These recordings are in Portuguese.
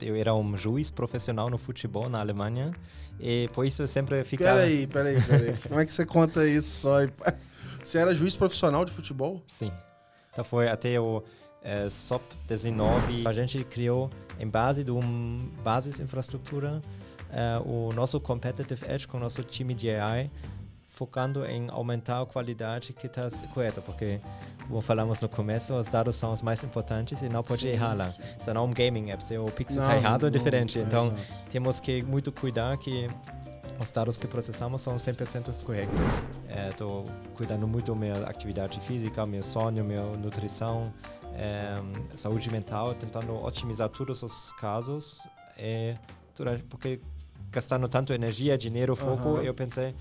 Eu era juiz profissional no futebol na Alemanha e por isso eu sempre ficava... Peraí. Como é que você conta isso só? Você era juiz profissional de futebol? Sim. Então foi até o SOP-19. A gente criou, em base de uma infraestrutura, o nosso Competitive Edge com o nosso time de AI, focando em aumentar a qualidade que está correta, porque, como falamos no começo, os dados são os mais importantes e não pode errar lá. Senão um gaming app, se o pixel está errado, é diferente. Então, temos que muito cuidar que os dados que processamos são 100% corretos. Estou cuidando muito da minha atividade física, meu sono, minha nutrição, saúde mental, tentando otimizar todos os casos. Porque gastando tanto energia, dinheiro, foco, eu pensei,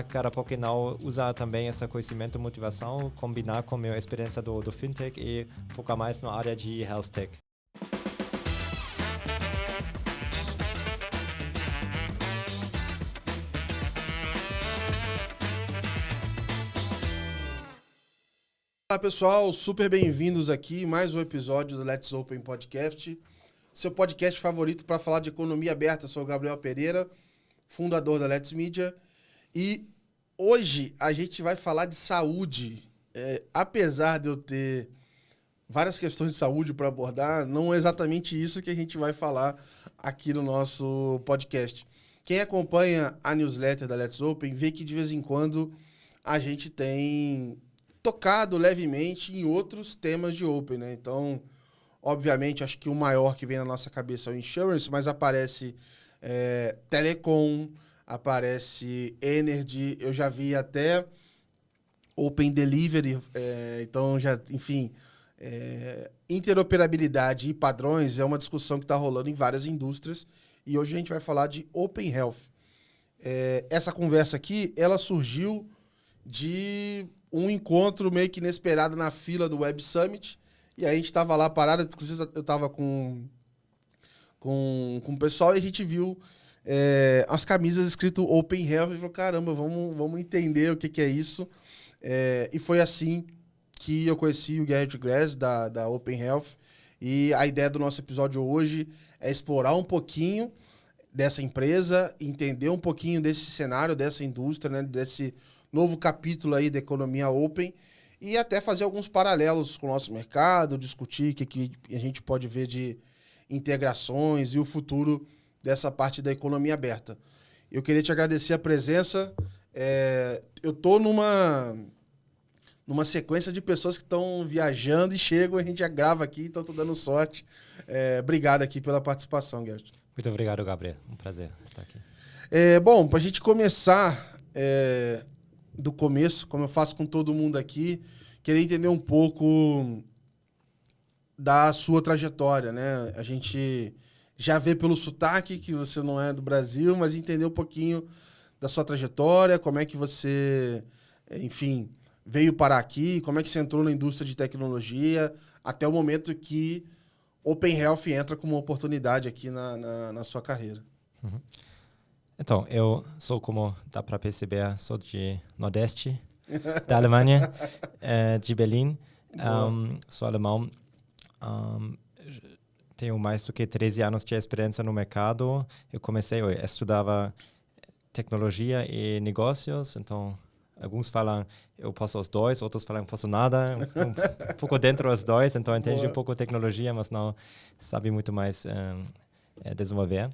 cara, por que não usar também esse conhecimento e motivação, combinar com a minha experiência do fintech e focar mais na área de health tech. Olá pessoal, super bem-vindos aqui, mais um episódio do Let's Open Podcast, seu podcast favorito para falar de economia aberta. Eu sou o Gabriel Pereira, fundador da Let's Media, e hoje a gente vai falar de saúde. Apesar de eu ter várias questões de saúde para abordar, não é exatamente isso que a gente vai falar aqui no nosso podcast. Quem acompanha a newsletter da Let's Open vê que de vez em quando a gente tem tocado levemente em outros temas de Open, né? Então, obviamente, acho que o maior que vem na nossa cabeça é o Insurance, mas aparece Telecom, aparece Energy, eu já vi até Open Delivery, então já, enfim, interoperabilidade e padrões é uma discussão que está rolando em várias indústrias e hoje a gente vai falar de Open Health. Essa conversa aqui, ela surgiu de um encontro meio que inesperado na fila do Web Summit, e aí a gente estava lá parado, inclusive eu estava com o pessoal e a gente viu as camisas escrito Open Health e falou, caramba, vamos entender o que é isso. E foi assim que eu conheci o Gerrit Glass da Open Health, e a ideia do nosso episódio hoje é explorar um pouquinho dessa empresa, entender um pouquinho desse cenário, dessa indústria, né, desse novo capítulo aí da economia open e até fazer alguns paralelos com o nosso mercado, discutir o que a gente pode ver de integrações e o futuro dessa parte da economia aberta. Eu queria te agradecer a presença. Eu estou numa sequência de pessoas que estão viajando e chegam, a gente já grava aqui, então estou dando sorte. Obrigado aqui pela participação, Gerrit. Muito obrigado, Gabriel. Um prazer estar aqui. Bom, para a gente começar do começo, como eu faço com todo mundo aqui, queria entender um pouco da sua trajetória, né? A gente já vê pelo sotaque que você não é do Brasil, mas entender um pouquinho da sua trajetória, como é que você, enfim, veio parar aqui, como é que você entrou na indústria de tecnologia, até o momento que Open Health entra como uma oportunidade aqui na sua carreira. Uhum. Então, eu sou, como dá para perceber, sou de Nordeste da Alemanha, de Berlim. Sou alemão. Tenho mais do que 13 anos de experiência no mercado. Eu estudava tecnologia e negócios, então alguns falam eu posso os dois, outros falam eu posso nada. Um pouco dentro dos dois, então entendo um pouco tecnologia, mas não sabe muito mais desenvolver.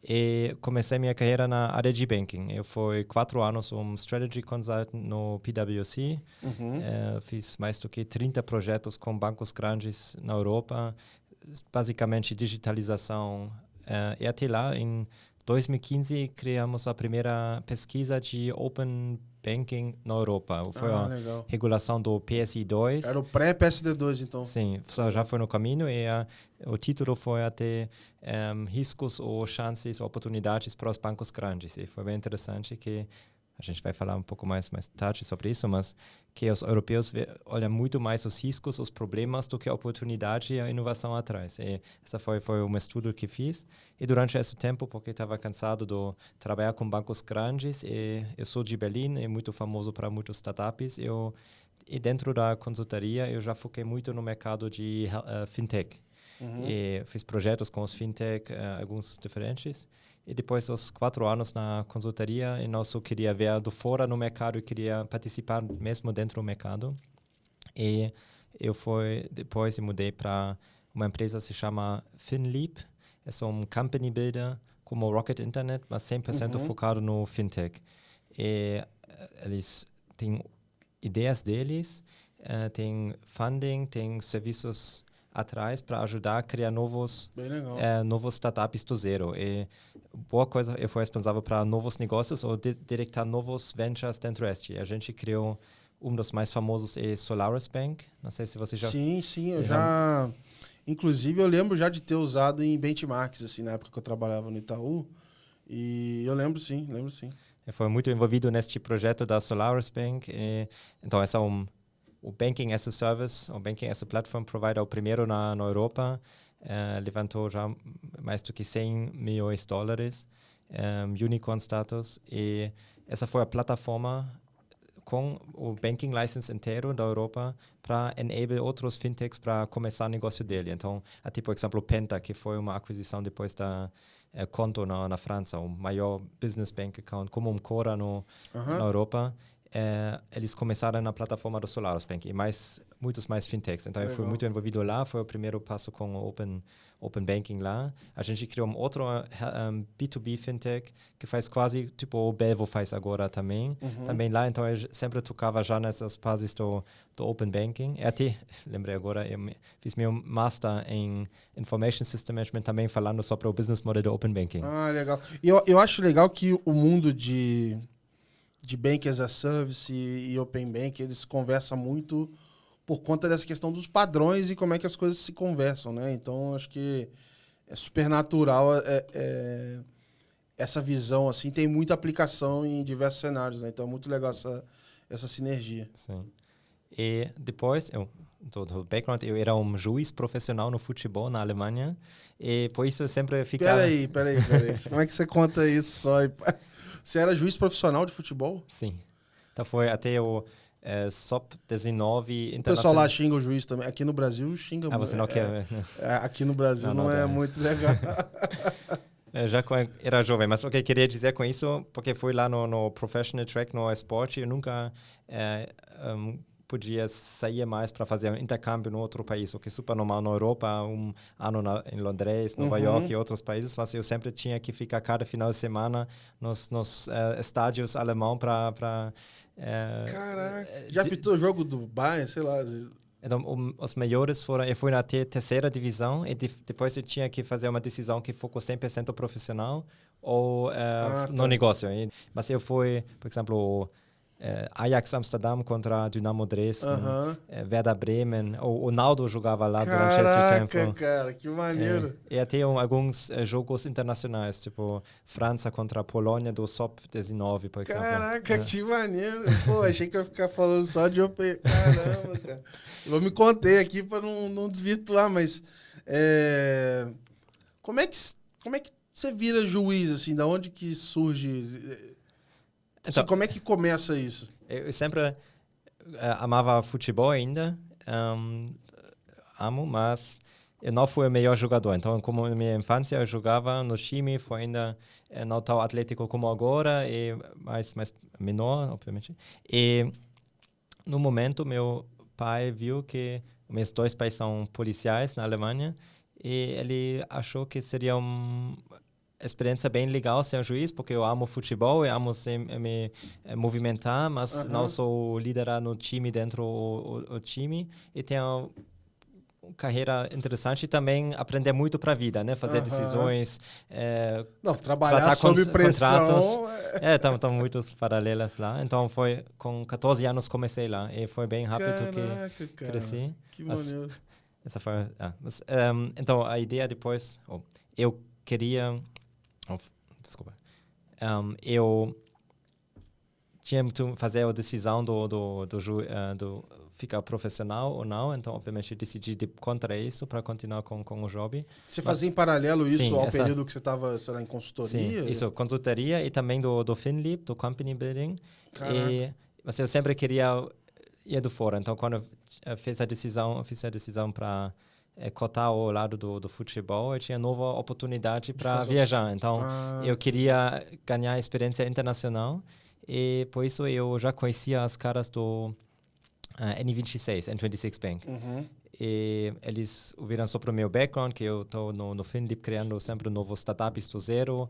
E comecei minha carreira na área de banking. Eu fui 4 anos strategy consultant no PwC. Fiz mais do que 30 projetos com bancos grandes na Europa, basicamente digitalização. E até lá, em 2015, criamos a primeira pesquisa de Open Banking na Europa. Foi a regulação do PSD2. Era o pré-PSD2, então. Sim, já foi no caminho e o título foi até riscos ou chances, oportunidades para os bancos grandes. E foi bem interessante que a gente vai falar um pouco mais tarde sobre isso, mas que os europeus olham muito mais os riscos, os problemas do que a oportunidade e a inovação atrás. E esse foi um estudo que fiz. E durante esse tempo, porque estava cansado de trabalhar com bancos grandes, e eu sou de Berlim, é muito famoso para muitas startups, e dentro da consultoria eu já foquei muito no mercado de fintech. E fiz projetos com os fintech, alguns diferentes. E depois dos 4 anos na consultoria, eu não só queria ver do fora no mercado, eu queria participar mesmo dentro do mercado. E depois eu mudei para uma empresa que se chama FinLeap. É um company builder como Rocket Internet, mas 100% focado no fintech. E eles têm ideias deles, têm funding, têm serviços atrás para ajudar a criar novos startups do zero. E boa coisa, eu fui responsável para novos negócios ou directar novos ventures dentro deste. A gente criou dos mais famosos é Solaris Bank. Não sei se você já... Sim, eu já... Inclusive, eu lembro já de ter usado em benchmarks, assim, na época que eu trabalhava no Itaú. E eu lembro sim. Eu fui muito envolvido neste projeto da Solaris Bank. Então, esse é o Banking as a Service, o Banking as a Platform Provider, o primeiro na Europa. Levantou já mais do que $100 milhões, unicorn status. E essa foi a plataforma com o banking license inteiro da Europa para enable outros fintechs para começar o negócio dele. Então, por exemplo, Penta, que foi uma aquisição depois da Conto na França, o maior business bank account, como um Cora na Europa. Eles começaram na plataforma do Solaris Bank e muitos mais fintechs. Então, eu fui muito envolvido lá, foi o primeiro passo com o Open Banking lá. A gente criou um outro B2B fintech que faz quase, tipo o Belvo faz agora também. Também lá, então eu sempre tocava já nessas bases do Open Banking. Lembrei agora, eu fiz meu Master em Information System Management também falando sobre o business model do Open Banking. Ah, legal. Eu acho legal que o mundo de Bank as a Service e Open Bank, eles conversam muito por conta dessa questão dos padrões e como é que as coisas se conversam, né? Então, acho que é super natural essa visão, assim, tem muita aplicação em diversos cenários, né? Então, é muito legal essa sinergia. Sim. E depois, do background, eu era um juiz profissional no futebol na Alemanha e por isso eu sempre ficava... Peraí. Como é que você conta isso só? Você era juiz profissional de futebol? Sim. Então foi até o SOP 19 internacional. O pessoal lá xinga o juiz também. Aqui no Brasil xinga muito. Você não quer... aqui no Brasil não é muito legal. Já era jovem, mas o que eu queria dizer com isso, porque fui lá no professional track, no esporte, eu nunca podia sair mais para fazer um intercâmbio no outro país, o que é super normal na Europa, um ano em Londres, Nova York e outros países, mas eu sempre tinha que ficar cada final de semana nos estádios alemãos para... Caraca, já apitou jogo do Bayern, sei lá... Então, os melhores foram... Eu fui na terceira divisão e depois eu tinha que fazer uma decisão que focou 100% profissional ou no negócio. Mas eu fui, por exemplo, Ajax Amsterdam contra Dynamo Dresden, Werder Bremen. O Naldo jogava lá durante esse tempo. Caraca, cara, que maneiro. E até alguns jogos internacionais, tipo França contra a Polônia do SOP 19, por exemplo. Caraca, que maneiro. Pô, achei que eu ia ficar falando só de Open. Caramba, cara. Eu me contei aqui para não desvirtuar, mas como é que você vira juiz, assim? Da onde que surge... Então, como é que começa isso? Eu sempre amava futebol ainda, amo, mas eu não fui o melhor jogador. Então, como na minha infância eu jogava no time, foi ainda não tão atlético como agora, e mais menor, obviamente. E no momento, meu pai viu que meus 2 pais são policiais na Alemanha, e ele achou que seria experiência bem legal ser um juiz, porque eu amo futebol, eu amo me movimentar, mas não sou liderar no time dentro do time, e tenho uma carreira interessante e também aprender muito para a vida, né? Fazer decisões, trabalhar sob pressão. Estão muitos paralelos lá. Então foi com 14 anos comecei lá e foi bem rápido que cresci. Que maneiro. Essa foi, então a ideia depois, eu queria eu tinha que fazer a decisão do ficar profissional ou não, então obviamente decidi contra isso para continuar com o job. Você fazia em paralelo isso ao período que você estava, sei lá, em consultoria? Sim, isso, consultoria e também do FinLeap, do Company Building. Mas eu sempre queria ir do fora, então quando eu fiz a decisão para cotar o lado do futebol, eu tinha nova oportunidade para viajar. Então, eu queria ganhar experiência internacional e por isso eu já conhecia as caras do N26, N26 Bank. E eles viram sobre o meu background, que eu estou no Finlip criando sempre novos startups do zero.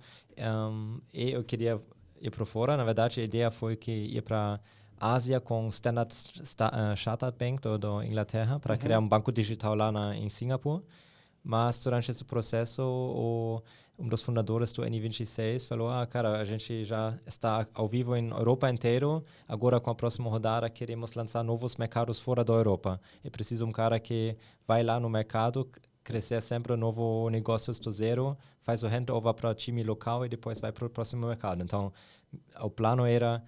E eu queria ir para fora. Na verdade, a ideia foi que ir para Ásia com Standard Chartered Bank da Inglaterra para criar um banco digital lá em Singapura. Mas durante esse processo, um dos fundadores do N26 falou, cara, a gente já está ao vivo em Europa inteiro, agora com a próxima rodada queremos lançar novos mercados fora da Europa. É preciso um cara que vai lá no mercado, crescer sempre novo negócios do zero, faz o handover para o time local e depois vai para o próximo mercado. Então, o plano era,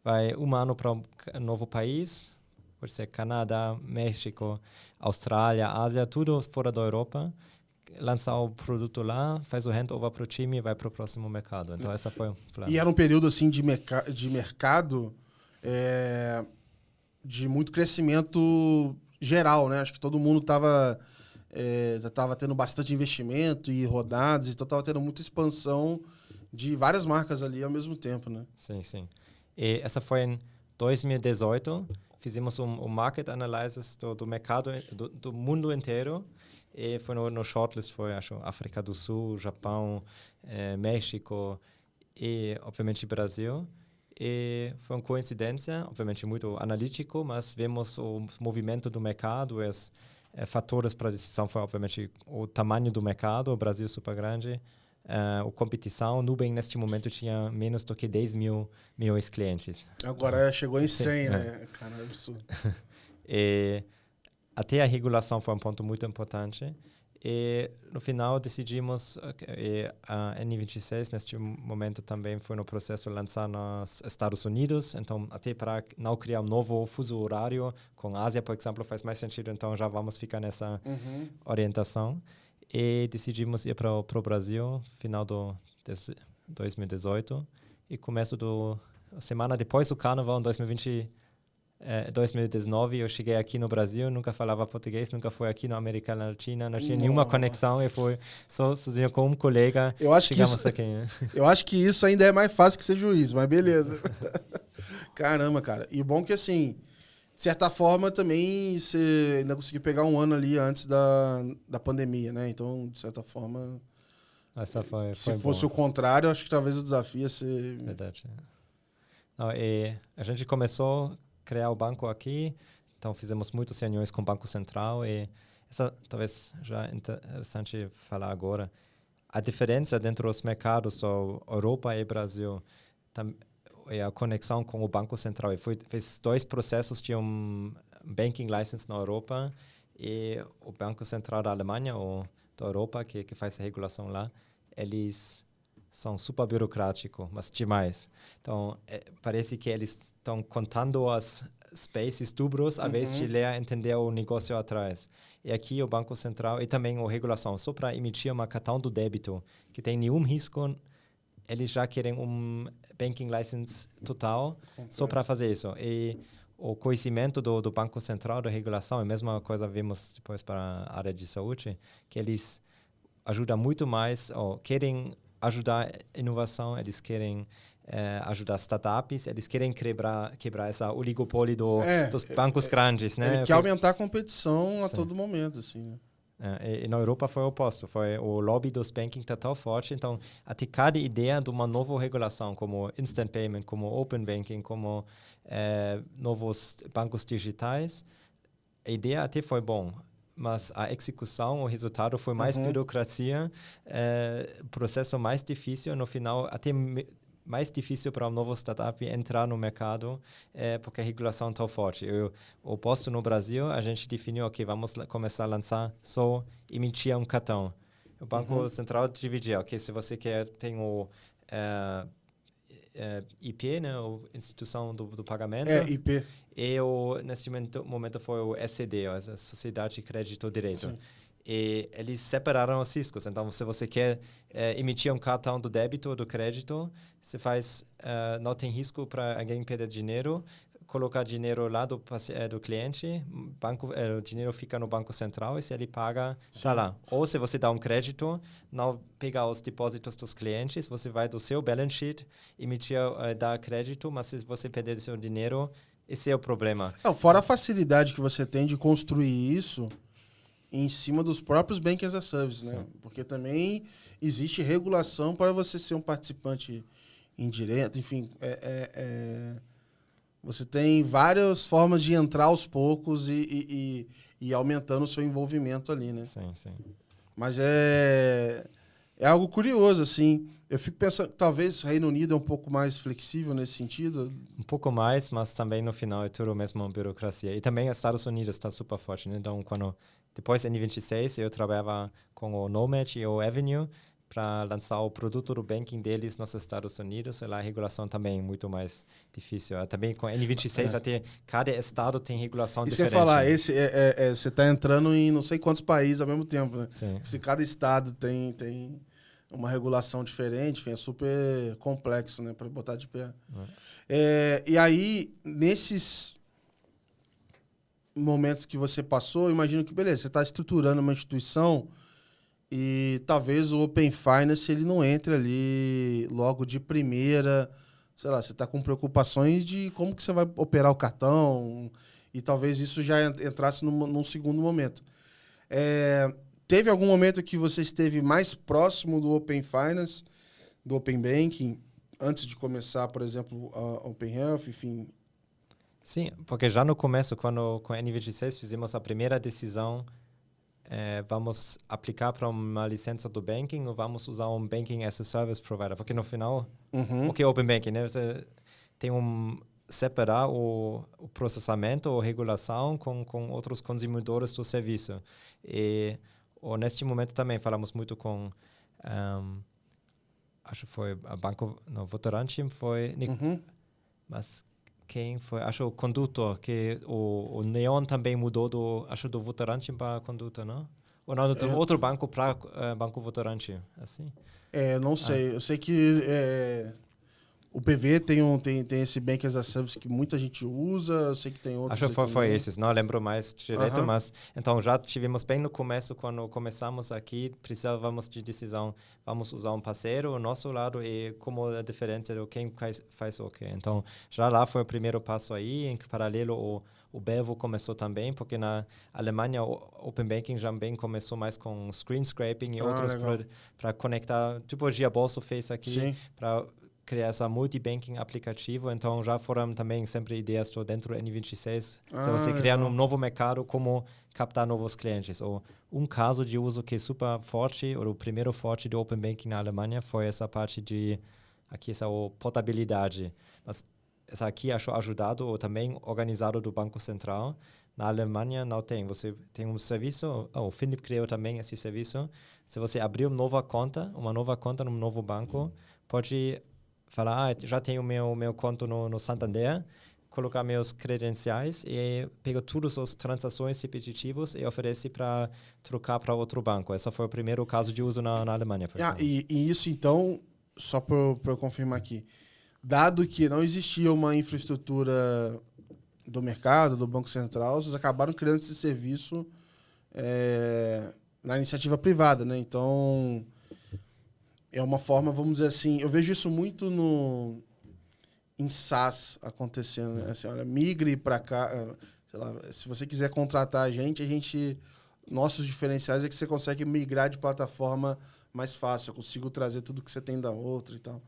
vai um ano para um novo país, pode ser Canadá, México, Austrália, Ásia, tudo fora da Europa, lançar o produto lá, faz o handover para o time e vai para o próximo mercado. Então, essa foi o plano. E era um período, assim, de mercado de muito crescimento geral, né? Acho que todo mundo já estava tendo bastante investimento e rodadas, então estava tendo muita expansão de várias marcas ali ao mesmo tempo, né? Sim, sim. E essa foi em 2018. Fizemos um market analysis do mercado, do mundo inteiro. E foi no shortlist, foi, acho, África do Sul, Japão, México e, obviamente, Brasil. E foi uma coincidência, obviamente, muito analítico, mas vemos o movimento do mercado, os fatores para a decisão foi, obviamente, o tamanho do mercado, o Brasil é super grande, a competição. Nubank, neste momento, tinha menos do que 10 mil clientes. Agora chegou em 100, né? Cara, é absurdo. E até a regulação foi um ponto muito importante. E no final decidimos, a N26 neste momento também foi no processo de lançar nos Estados Unidos, então até para não criar um novo fuso horário com a Ásia, por exemplo, faz mais sentido, então já vamos ficar nessa orientação. E decidimos ir para o Brasil, final de 2018, e começo semana depois do Carnaval, em 2019, eu cheguei aqui no Brasil, nunca falava português, nunca fui aqui na América Latina, não tinha nenhuma conexão, e foi sozinho com um colega, chegamos aqui. Eu acho que isso ainda é mais fácil que ser juiz, mas beleza. Caramba, cara. E bom que, assim, de certa forma, também você ainda conseguiu pegar um ano ali antes da pandemia, né? Então, de certa forma, essa foi se fosse o contrário, acho que talvez o desafio ia ser... Verdade. Não, e a gente começou criar o banco aqui, então fizemos muitas reuniões com o Banco Central e essa talvez já é interessante falar agora. A diferença dentro dos mercados da Europa e Brasil é a conexão com o Banco Central. Fez 2 processos de um banking license na Europa e o Banco Central da Alemanha ou da Europa, que faz a regulação lá, eles são super burocráticos, mas demais. Então, parece que eles estão contando as spaces duplos, a vez de ler entender o negócio atrás. E aqui o Banco Central, e também a regulação, só para emitir uma cartão do débito, que tem nenhum risco, eles já querem um banking license total, só para fazer isso. E o conhecimento do Banco Central, da regulação, é a mesma coisa vemos depois para a área de saúde, que eles ajudam muito mais, ou querem ajudar a inovação, eles querem ajudar startups, eles querem quebrar essa oligopólio dos bancos grandes, né? Ele quer aumentar a competição a todo momento, assim, né? E na Europa foi o oposto, o lobby dos banking está tão forte, então até cada ideia de uma nova regulação, como instant payment, como open banking, como novos bancos digitais, a ideia até foi bom, mas a execução, o resultado foi mais burocracia, processo mais difícil, no final até mais difícil para um novo startup entrar no mercado, porque a regulação é tão forte. O posto no Brasil, a gente definiu que vamos começar a lançar só emitir um cartão. O Banco Central dividia, se você tem o IP, né, a instituição do pagamento. IP. E neste momento foi o SCD, a Sociedade de Crédito Direito. Sim. E eles separaram os riscos. Então, se você quer emitir um cartão do débito ou do crédito, você faz, não tem risco para alguém perder dinheiro. colocar dinheiro lá do cliente, o dinheiro fica no Banco Central e se ele paga, está lá. Ou se você dá um crédito, não pegar os depósitos dos clientes, você vai do seu balance sheet, dar crédito, mas se você perder o seu dinheiro, esse é o problema. Não, fora a facilidade que você tem de construir isso em cima dos próprios Banking as a Service, né? Porque também existe regulação para você ser um participante indireto, enfim, você tem várias formas de entrar aos poucos e aumentando o seu envolvimento ali, né? Sim, sim. Mas é algo curioso, assim. Eu fico pensando que talvez o Reino Unido é um pouco mais flexível nesse sentido. Um pouco mais, mas também no final é tudo mesmo burocracia. E também os Estados Unidos está super forte, né? Então, depois em 2026, eu trabalhava com o Nomad e o Avenue para lançar o produto do banking deles nos Estados Unidos. E lá a regulação também é muito mais difícil. Também com N26, até cada estado tem regulação Isso diferente. Isso que eu ia falar, você está entrando em não sei quantos países ao mesmo tempo, né? Sim. Se cada estado tem uma regulação diferente, é super complexo, né, para botar de pé. E aí, nesses momentos que você passou, eu imagino que, beleza, você está estruturando uma instituição e talvez o Open Finance ele não entre ali logo de primeira, sei lá, você está com preocupações de como que você vai operar o cartão e talvez isso já entrasse num segundo momento. Teve algum momento que você esteve mais próximo do Open Finance, do Open Banking, antes de começar, por exemplo, a Open Health, enfim? Sim, porque já no começo, quando com a N26 fizemos a primeira decisão, vamos aplicar para uma licença do banking ou vamos usar um Banking as a Service Provider? Porque no final, o que é Open Banking? Né? Você tem separar o processamento ou regulação com outros consumidores do serviço. E neste momento também falamos muito com, acho que foi a Banco, não, Votorantim foi, mas quem foi? Acho o Condutor, que o Neon também mudou do Votorantim para Condutor, não? Ou não, do outro banco para Banco Votorantim, assim? Não sei. Eu sei que o PV tem esse Bank as a Service que muita gente usa, eu sei que tem outros. Acho que foi esses, não lembro mais direito, mas então já tivemos bem no começo, quando começamos aqui, precisávamos de decisão, vamos usar um parceiro, o nosso lado, e como a diferença de quem faz o quê. Então, já lá foi o primeiro passo aí, em paralelo o Belvo começou também, porque na Alemanha o Open Banking já bem começou mais com screen scraping e outros para conectar, tipo o Giabolso fez aqui, para criar essa multi-banking aplicativo, então já foram também sempre ideias dentro do N26, se você criar um novo mercado, como captar novos clientes. Ou caso de uso que é super forte, ou o primeiro forte do Open Banking na Alemanha foi essa parte aqui essa portabilidade. Mas essa aqui acho ajudado ou também organizado do Banco Central. Na Alemanha não tem. Você tem um serviço, o Philipp criou também esse serviço. Se você abrir uma nova conta num novo banco, pode falar, já tenho meu conta no Santander, colocar meus credenciais e pego todas as transações repetitivas e oferece para trocar para outro banco. Esse foi o primeiro caso de uso na Alemanha. E isso, então, só para eu confirmar aqui, dado que não existia uma infraestrutura do mercado, do Banco Central, vocês acabaram criando esse serviço na iniciativa privada, né? Então, é uma forma, vamos dizer assim, eu vejo isso muito em SaaS acontecendo, né? Assim, olha, migre para cá, sei lá, se você quiser contratar a gente, nossos diferenciais é que você consegue migrar de plataforma mais fácil, eu consigo trazer tudo que você tem da outra e tal.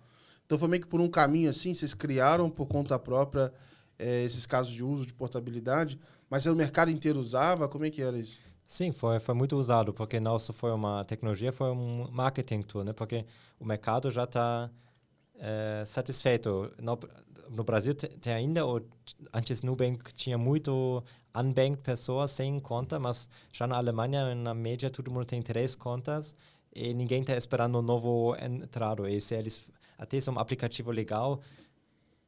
Então foi meio que por um caminho assim, vocês criaram por conta própria esses casos de uso, de portabilidade, mas o mercado inteiro usava, como é que era isso? Sim, foi muito usado, porque não só foi uma tecnologia, foi um marketing tool, né? Porque o mercado já está satisfeito. No Brasil tem ainda, antes Nubank tinha muito unbanked pessoas sem conta, mas já na Alemanha, na média, todo mundo tem 3 contas e ninguém está esperando um novo entrado. E se eles até são um aplicativo legal,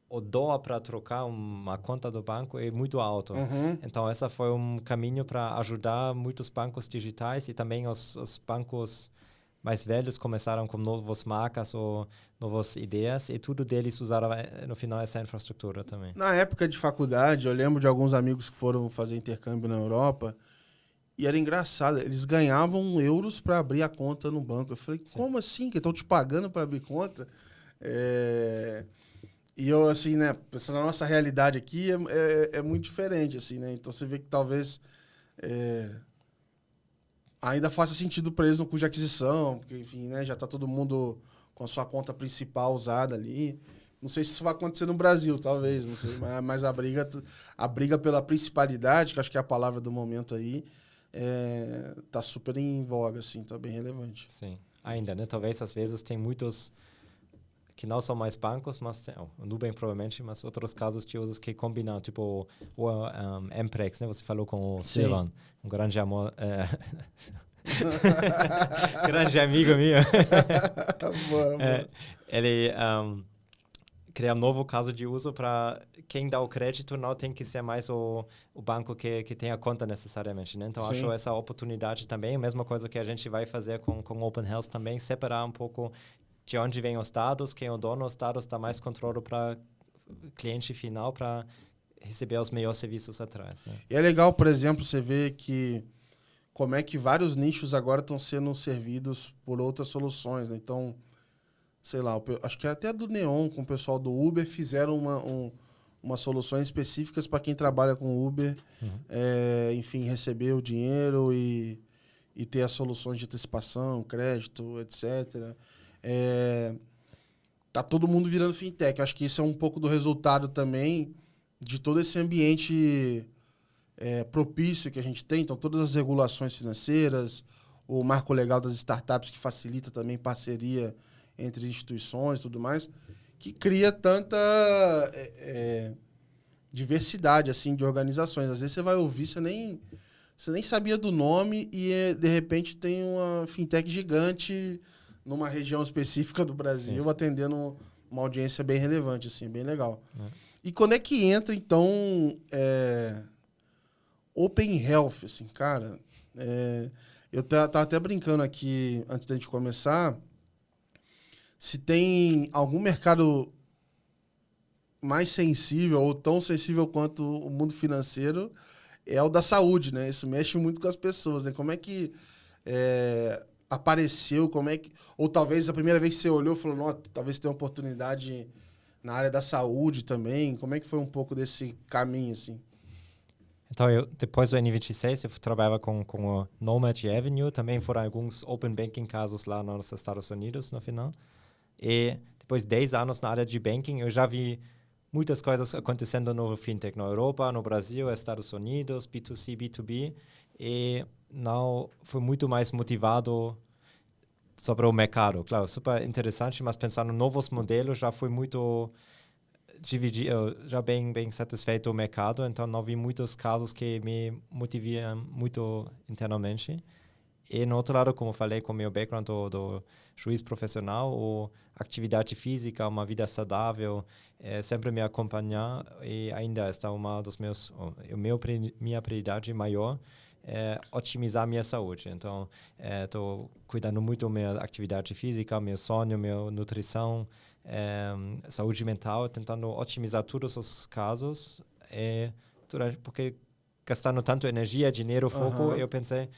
o dó para trocar uma conta do banco é muito alto. Então, esse foi um caminho para ajudar muitos bancos digitais e também os bancos mais velhos começaram com novas marcas ou novas ideias e tudo deles usava no final essa infraestrutura também. Na época de faculdade, eu lembro de alguns amigos que foram fazer intercâmbio na Europa e era engraçado, eles ganhavam euros para abrir a conta no banco. Eu falei, como assim? Que estão te pagando para abrir conta? E eu, assim, né, pensando na nossa realidade aqui, é muito diferente, assim, né? Então você vê que talvez ainda faça sentido para eles no custo de aquisição, porque, enfim, né, já tá todo mundo com a sua conta principal usada ali. Não sei se isso vai acontecer no Brasil, talvez, não sei, mas a briga pela principalidade, que acho que é a palavra do momento aí, tá super em voga, assim, tá bem relevante. Sim, ainda, né? Talvez às vezes tem muitos que não são mais bancos, mas o Nubank provavelmente, mas outros casos de usos que combinam, tipo o Mprex, né? Você falou com o Silvan, um grande amor, grande amigo meu. Ele cria um novo caso de uso para quem dá o crédito não tem que ser mais o banco que tem a conta necessariamente, né? Então acho essa oportunidade também, a mesma coisa que a gente vai fazer com Open Health também, separar um pouco de onde vem os dados, quem é o dono dos dados, dá mais controle para cliente final para receber os melhores serviços atrás. Né? E é legal, por exemplo, você ver que como é que vários nichos agora estão sendo servidos por outras soluções. Né? Então, sei lá, acho que até do Neon, com o pessoal do Uber, fizeram umas soluções específicas para quem trabalha com Uber, enfim, receber o dinheiro e ter as soluções de antecipação, crédito, etc., tá todo mundo virando fintech. Acho que isso é um pouco do resultado também de todo esse ambiente propício que a gente tem. Então, todas as regulações financeiras, o marco legal das startups que facilita também parceria entre instituições e tudo mais, que cria tanta diversidade assim, de organizações. Às vezes você vai ouvir, você nem sabia do nome e, de repente, tem uma fintech gigante numa região específica do Brasil, atendendo uma audiência bem relevante, assim, bem legal. E quando é que entra, então, Open Health, assim, cara? Eu tava até brincando aqui, antes da gente começar, se tem algum mercado mais sensível ou tão sensível quanto o mundo financeiro, é o da saúde, né? Isso mexe muito com as pessoas, né? Como é que apareceu, ou talvez a primeira vez que você olhou, falou, nossa, talvez tenha oportunidade na área da saúde também. Como é que foi um pouco desse caminho, assim? Então, depois do N26, eu trabalhava com o Nomad Avenue, também foram alguns Open Banking casos lá nos Estados Unidos, no final. E depois de 10 anos na área de banking, eu já vi muitas coisas acontecendo no fintech, na Europa, no Brasil, Estados Unidos, B2C, B2B, e não fui muito mais motivado sobre o mercado. Claro, super interessante, mas pensando em novos modelos, já fui muito dividido, já bem satisfeito o mercado, então não vi muitos casos que me motivam muito internamente. E, no outro lado, como falei, com o meu background do juiz profissional, a atividade física, uma vida saudável, sempre me acompanhar e ainda está uma dos minha prioridade maior é otimizar minha saúde. Então, estou cuidando muito da minha atividade física, meu sono, minha nutrição, saúde mental, tentando otimizar todos os casos. Porque gastando tanto energia, dinheiro, foco, eu pensei,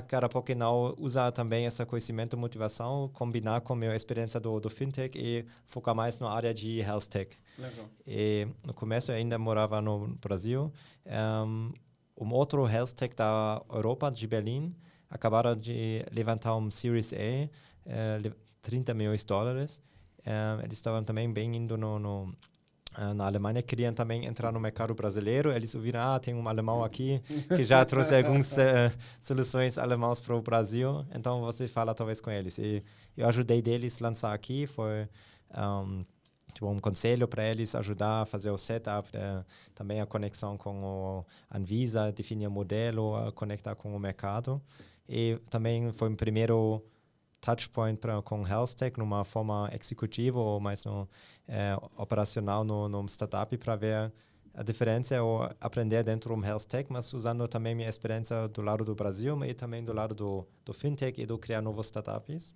cara, por que não usar também esse conhecimento, motivação, combinar com a minha experiência do fintech e focar mais na área de health tech. Legal. E no começo eu ainda morava no Brasil. Outro health tech da Europa, de Berlim, acabaram de levantar Series A, $30 milhões. Eles estavam também bem indo na Alemanha, queriam também entrar no mercado brasileiro. Eles ouviram, tem um alemão aqui que já trouxe algumas soluções alemãs para o Brasil. Então, você fala talvez com eles. E eu ajudei deles a lançar aqui. Foi um conselho para eles ajudar a fazer o setup, também a conexão com a Anvisa, definir o modelo, conectar com o mercado. E também foi o primeiro touchpoint com health tech numa forma executiva ou mais operacional no startup para ver a diferença é aprender dentro do Health Tech, mas usando também minha experiência do lado do Brasil e também do lado do FinTech e do criar novos startups.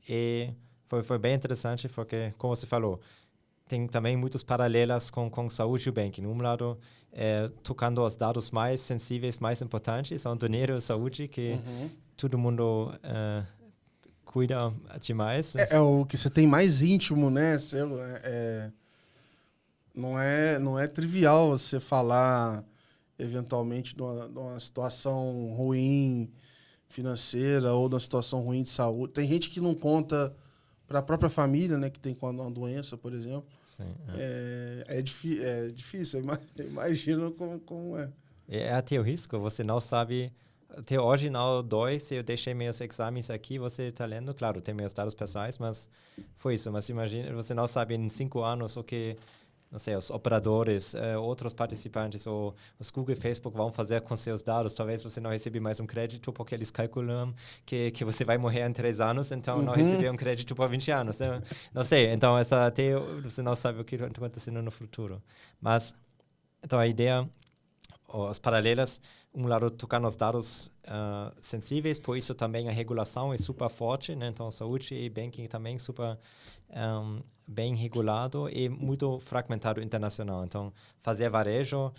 E foi bem interessante porque, como você falou, tem também muitos paralelos com saúde e banking. Um lado, tocando os dados mais sensíveis, mais importantes, são dinheiro e saúde, que todo mundo cuida demais. É o que você tem mais íntimo, né? Não é trivial você falar, eventualmente, de uma situação ruim financeira ou de uma situação ruim de saúde. Tem gente que não conta para a própria família, né? Que tem uma doença, por exemplo. Sim, é difícil. Imagina como é. É até o risco. Você não sabe... Até hoje não dói se eu deixei meus exames aqui, você está lendo. Claro, tem meus dados pessoais, mas foi isso. Mas imagina, você não sabe em 5 anos o que... Não sei, os operadores, outros participantes, ou os Google e Facebook vão fazer com seus dados. Talvez você não receba mais um crédito porque eles calculam que você vai morrer em 3 anos, então não receber um crédito por 20 anos. Né? Não sei, então até você não sabe o que está acontecendo no futuro. Mas, então a ideia, os paralelos, lado tocar nos dados sensíveis, por isso também a regulação é super forte, né? Então saúde e banking também super bem regulado e muito fragmentado internacional. Então fazer varejo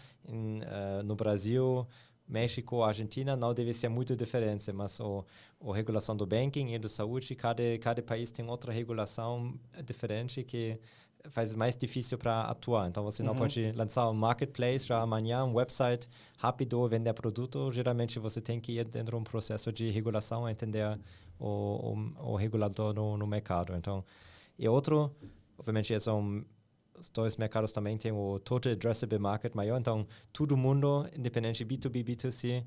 no Brasil, México, Argentina não deve ser muito diferente, mas a regulação do banking e do saúde, cada país tem outra regulação diferente que faz mais difícil para atuar. Então, você não pode lançar um marketplace já amanhã, um website rápido, vender produto. Geralmente, você tem que ir dentro de um processo de regulação, entender o regulador no mercado. Então, e outro, obviamente, são os dois mercados também têm o Total Addressable Market maior. Então, todo mundo, independente B2B, B2C,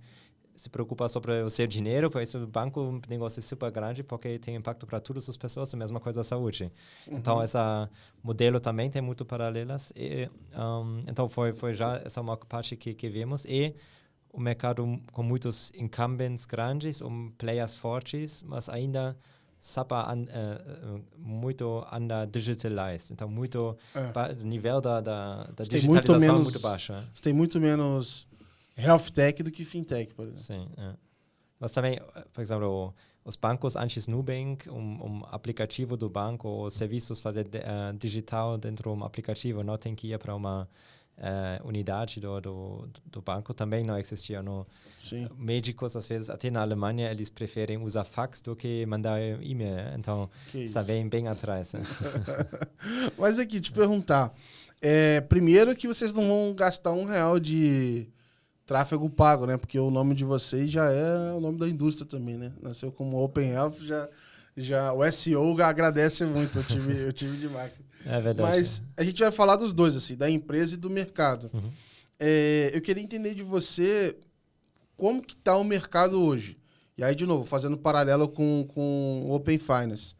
se preocupa sobre o seu dinheiro, por isso o banco é um negócio super grande, porque tem impacto para todas as pessoas, a mesma coisa a saúde. Então, esse modelo também tem muito paralelas. E, então, foi já essa uma parte que vemos. E o mercado com muitos incumbents grandes, players fortes, mas ainda muito under-digitalized. Então, muito o nível da digitalização é muito baixo. Você tem muito menos health tech do que fintech, por exemplo. Sim, mas também, por exemplo, os bancos antes Nubank, aplicativo do banco, ou serviços fazer digital dentro de aplicativo, não tem que ir para uma unidade do banco, também não existia. Médicos, às vezes, até na Alemanha, eles preferem usar fax do que mandar e-mail. Então, está bem atrás. Mas aqui, te perguntar. Primeiro que vocês não vão gastar R$1 de tráfego pago, né? Porque o nome de vocês já é o nome da indústria também, né? Nasceu como Open Health, já o SEO agradece muito o time de marketing. É verdade. Mas a gente vai falar dos dois, assim, da empresa e do mercado. Eu queria entender de você como que está o mercado hoje. E aí, de novo, fazendo paralelo com o Open Finance.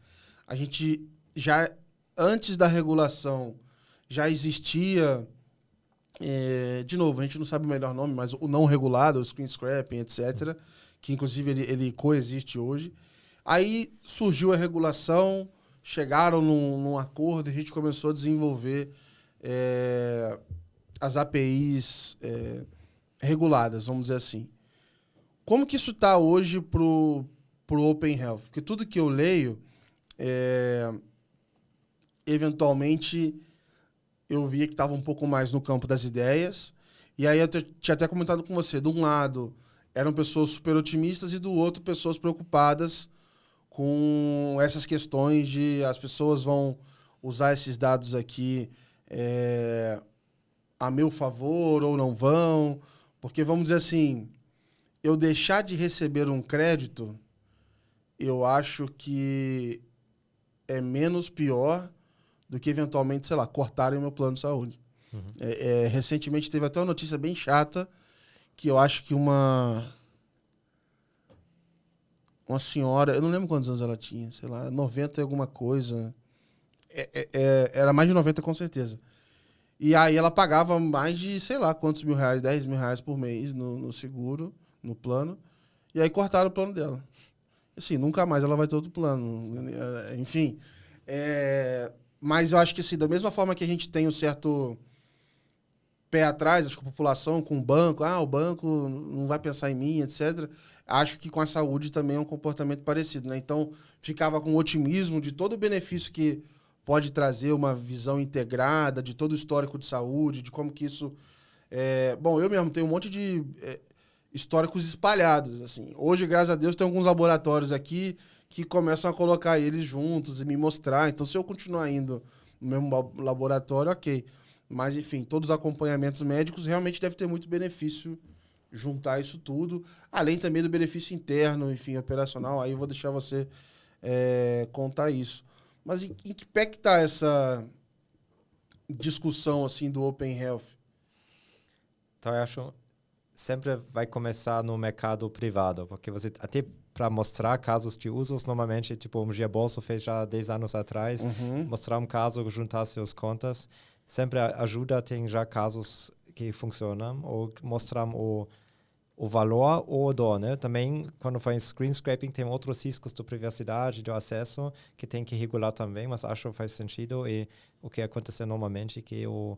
A gente já, antes da regulação, já existia... de novo, a gente não sabe o melhor nome, mas o não regulado, o screen scraping, etc., que inclusive ele coexiste hoje. Aí surgiu a regulação, chegaram num acordo e a gente começou a desenvolver as APIs reguladas, vamos dizer assim. Como que isso está hoje pro Open Health? Porque tudo que eu leio, eventualmente... eu via que estava um pouco mais no campo das ideias. E aí eu tinha até comentado com você. De um lado, eram pessoas super otimistas e do outro, pessoas preocupadas com essas questões de as pessoas vão usar esses dados aqui a meu favor ou não vão. Porque, vamos dizer assim, eu deixar de receber um crédito, eu acho que é menos pior do que, eventualmente, sei lá, cortarem o meu plano de saúde. Recentemente teve até uma notícia bem chata que eu acho que uma senhora, eu não lembro quantos anos ela tinha, sei lá, 90 e alguma coisa. Era mais de 90 com certeza. E aí ela pagava mais de, sei lá, quantos R$1.000, R$10.000 por mês no seguro, no plano. E aí cortaram o plano dela. Assim, nunca mais ela vai ter outro plano. Enfim. Mas eu acho que, assim, da mesma forma que a gente tem um certo pé atrás, acho que a população com o banco, o banco não vai pensar em mim, etc. Acho que com a saúde também é um comportamento parecido, né? Então, ficava com otimismo de todo o benefício que pode trazer uma visão integrada de todo o histórico de saúde, de como que isso... Bom, eu mesmo tenho um monte de históricos espalhados, assim. Hoje, graças a Deus, tem alguns laboratórios aqui que começam a colocar eles juntos e me mostrar. Então, se eu continuar indo no mesmo laboratório, ok. Mas, enfim, todos os acompanhamentos médicos realmente deve ter muito benefício juntar isso tudo. Além também do benefício interno, enfim, operacional. Aí eu vou deixar você contar isso. Mas em que pé que está essa discussão assim, do Open Health? Então, eu acho sempre vai começar no mercado privado, porque você até para mostrar casos de usos, normalmente, tipo, o Gebolso fez já 10 anos atrás, mostrar um caso, juntar suas contas, sempre ajuda, tem já casos que funcionam, ou mostrar o valor ou a dor, né? Também, quando faz screen scraping, tem outros riscos de privacidade, do acesso, que tem que regular também, mas acho que faz sentido, e o que acontece normalmente é que o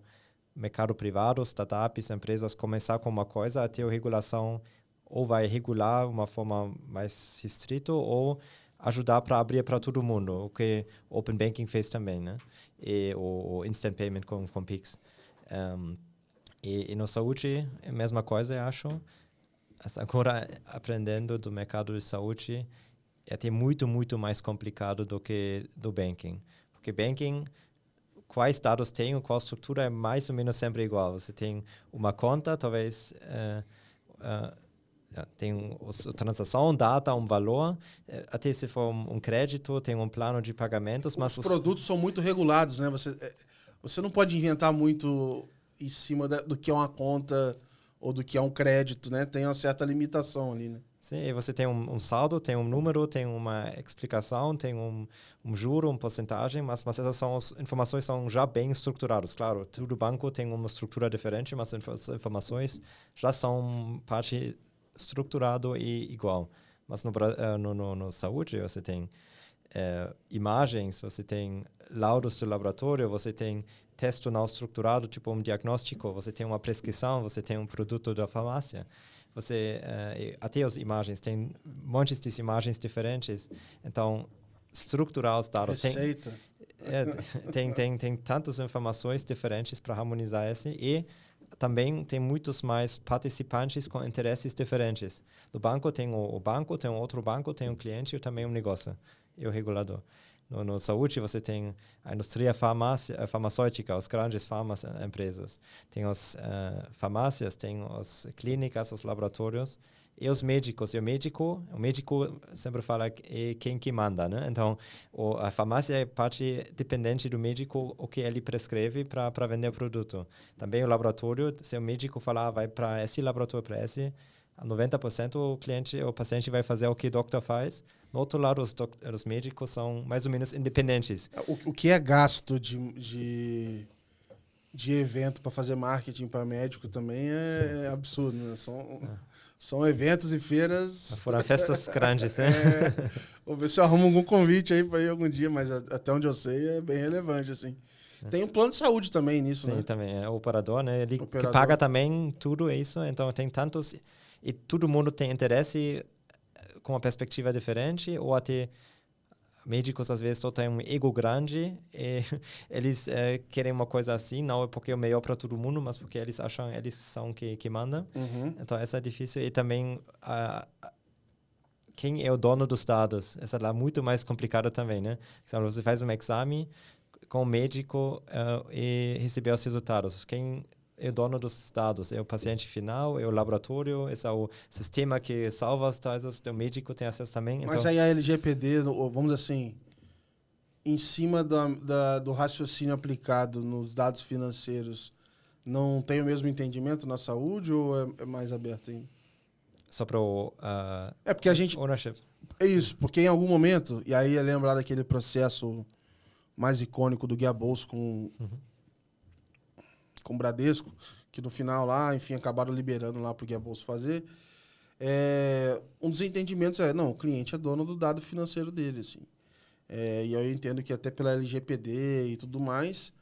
mercado privado, startups, empresas começar com uma coisa, até a regulação ou vai regular de uma forma mais restrita ou ajudar para abrir para todo mundo, o que o Open Banking fez também, né? E o Instant Payment com Pix. E na saúde, a mesma coisa, eu acho. Agora, aprendendo do mercado de saúde, é até muito, muito mais complicado do que do banking. Porque banking, quais dados tem, qual estrutura é mais ou menos sempre igual. Você tem uma conta, talvez tem a transação, data, um valor, até se for um crédito, tem um plano de pagamentos. Mas os produtos são muito regulados, né? Você não pode inventar muito em cima do que é uma conta ou do que é um crédito, né? Tem uma certa limitação ali, né? Sim, e você tem um saldo, tem um número, tem uma explicação, tem um juro, uma porcentagem, mas essas informações são já bem estruturadas. Claro, todo banco tem uma estrutura diferente, mas as informações já são parte estruturado e igual. Mas no saúde, você tem imagens, você tem laudos do laboratório, você tem teste não estruturado, tipo um diagnóstico, você tem uma prescrição, você tem um produto da farmácia. Você até as imagens, tem montes de imagens diferentes. Então, estruturar os dados. Receita. Tem tantas informações diferentes para harmonizar esse e também tem muitos mais participantes com interesses diferentes. No banco tem o banco, tem outro banco, tem um cliente e também um negócio, e o regulador. No saúde você tem a indústria farmacêutica, as grandes empresas. Tem as farmácias, tem as clínicas, os laboratórios e os médicos. E o médico sempre fala é quem que manda, né? Então, a farmácia é parte dependente do médico, o que ele prescreve para vender o produto. Também o laboratório, se o médico falar vai para esse laboratório, para esse, 90% o paciente vai fazer o que o doutor faz. No outro lado, os médicos são mais ou menos independentes. O que é gasto de evento para fazer marketing para médico também é absurdo, né? São eventos e feiras... Foram festas grandes, né? Vou ver se eu arrumo algum convite aí para ir algum dia, mas até onde eu sei é bem relevante, assim. Tem um plano de saúde também nisso, né? Sim, também. É o operador, né? Ele que paga também tudo isso. Então, tem tantos... E todo mundo tem interesse com uma perspectiva diferente, ou até médicos às vezes só têm um ego grande e eles querem uma coisa assim, não é porque é o melhor para todo mundo, mas porque eles acham eles são que mandam. Então, essa é difícil. E também quem é o dono dos dados? Essa é lá muito mais complicada também, né? Então, você faz um exame com o médico e recebe os resultados. Quem é o dono dos dados? É o paciente final? É o laboratório? Esse é o sistema que salva os dados? O médico tem acesso também? Mas então, aí a LGPD, vamos dizer assim, em cima do raciocínio aplicado nos dados financeiros, não tem o mesmo entendimento na saúde ou é mais aberto ainda? Só para o porque a gente... ownership. É isso, porque em algum momento, e aí é lembrar daquele processo mais icônico do Guia Bolso com o Bradesco, que no final lá, enfim, acabaram liberando lá para o Guia Bolso fazer. Um dos entendimentos não, o cliente é dono do dado financeiro dele, assim. E eu entendo que até pela LGPD e tudo mais,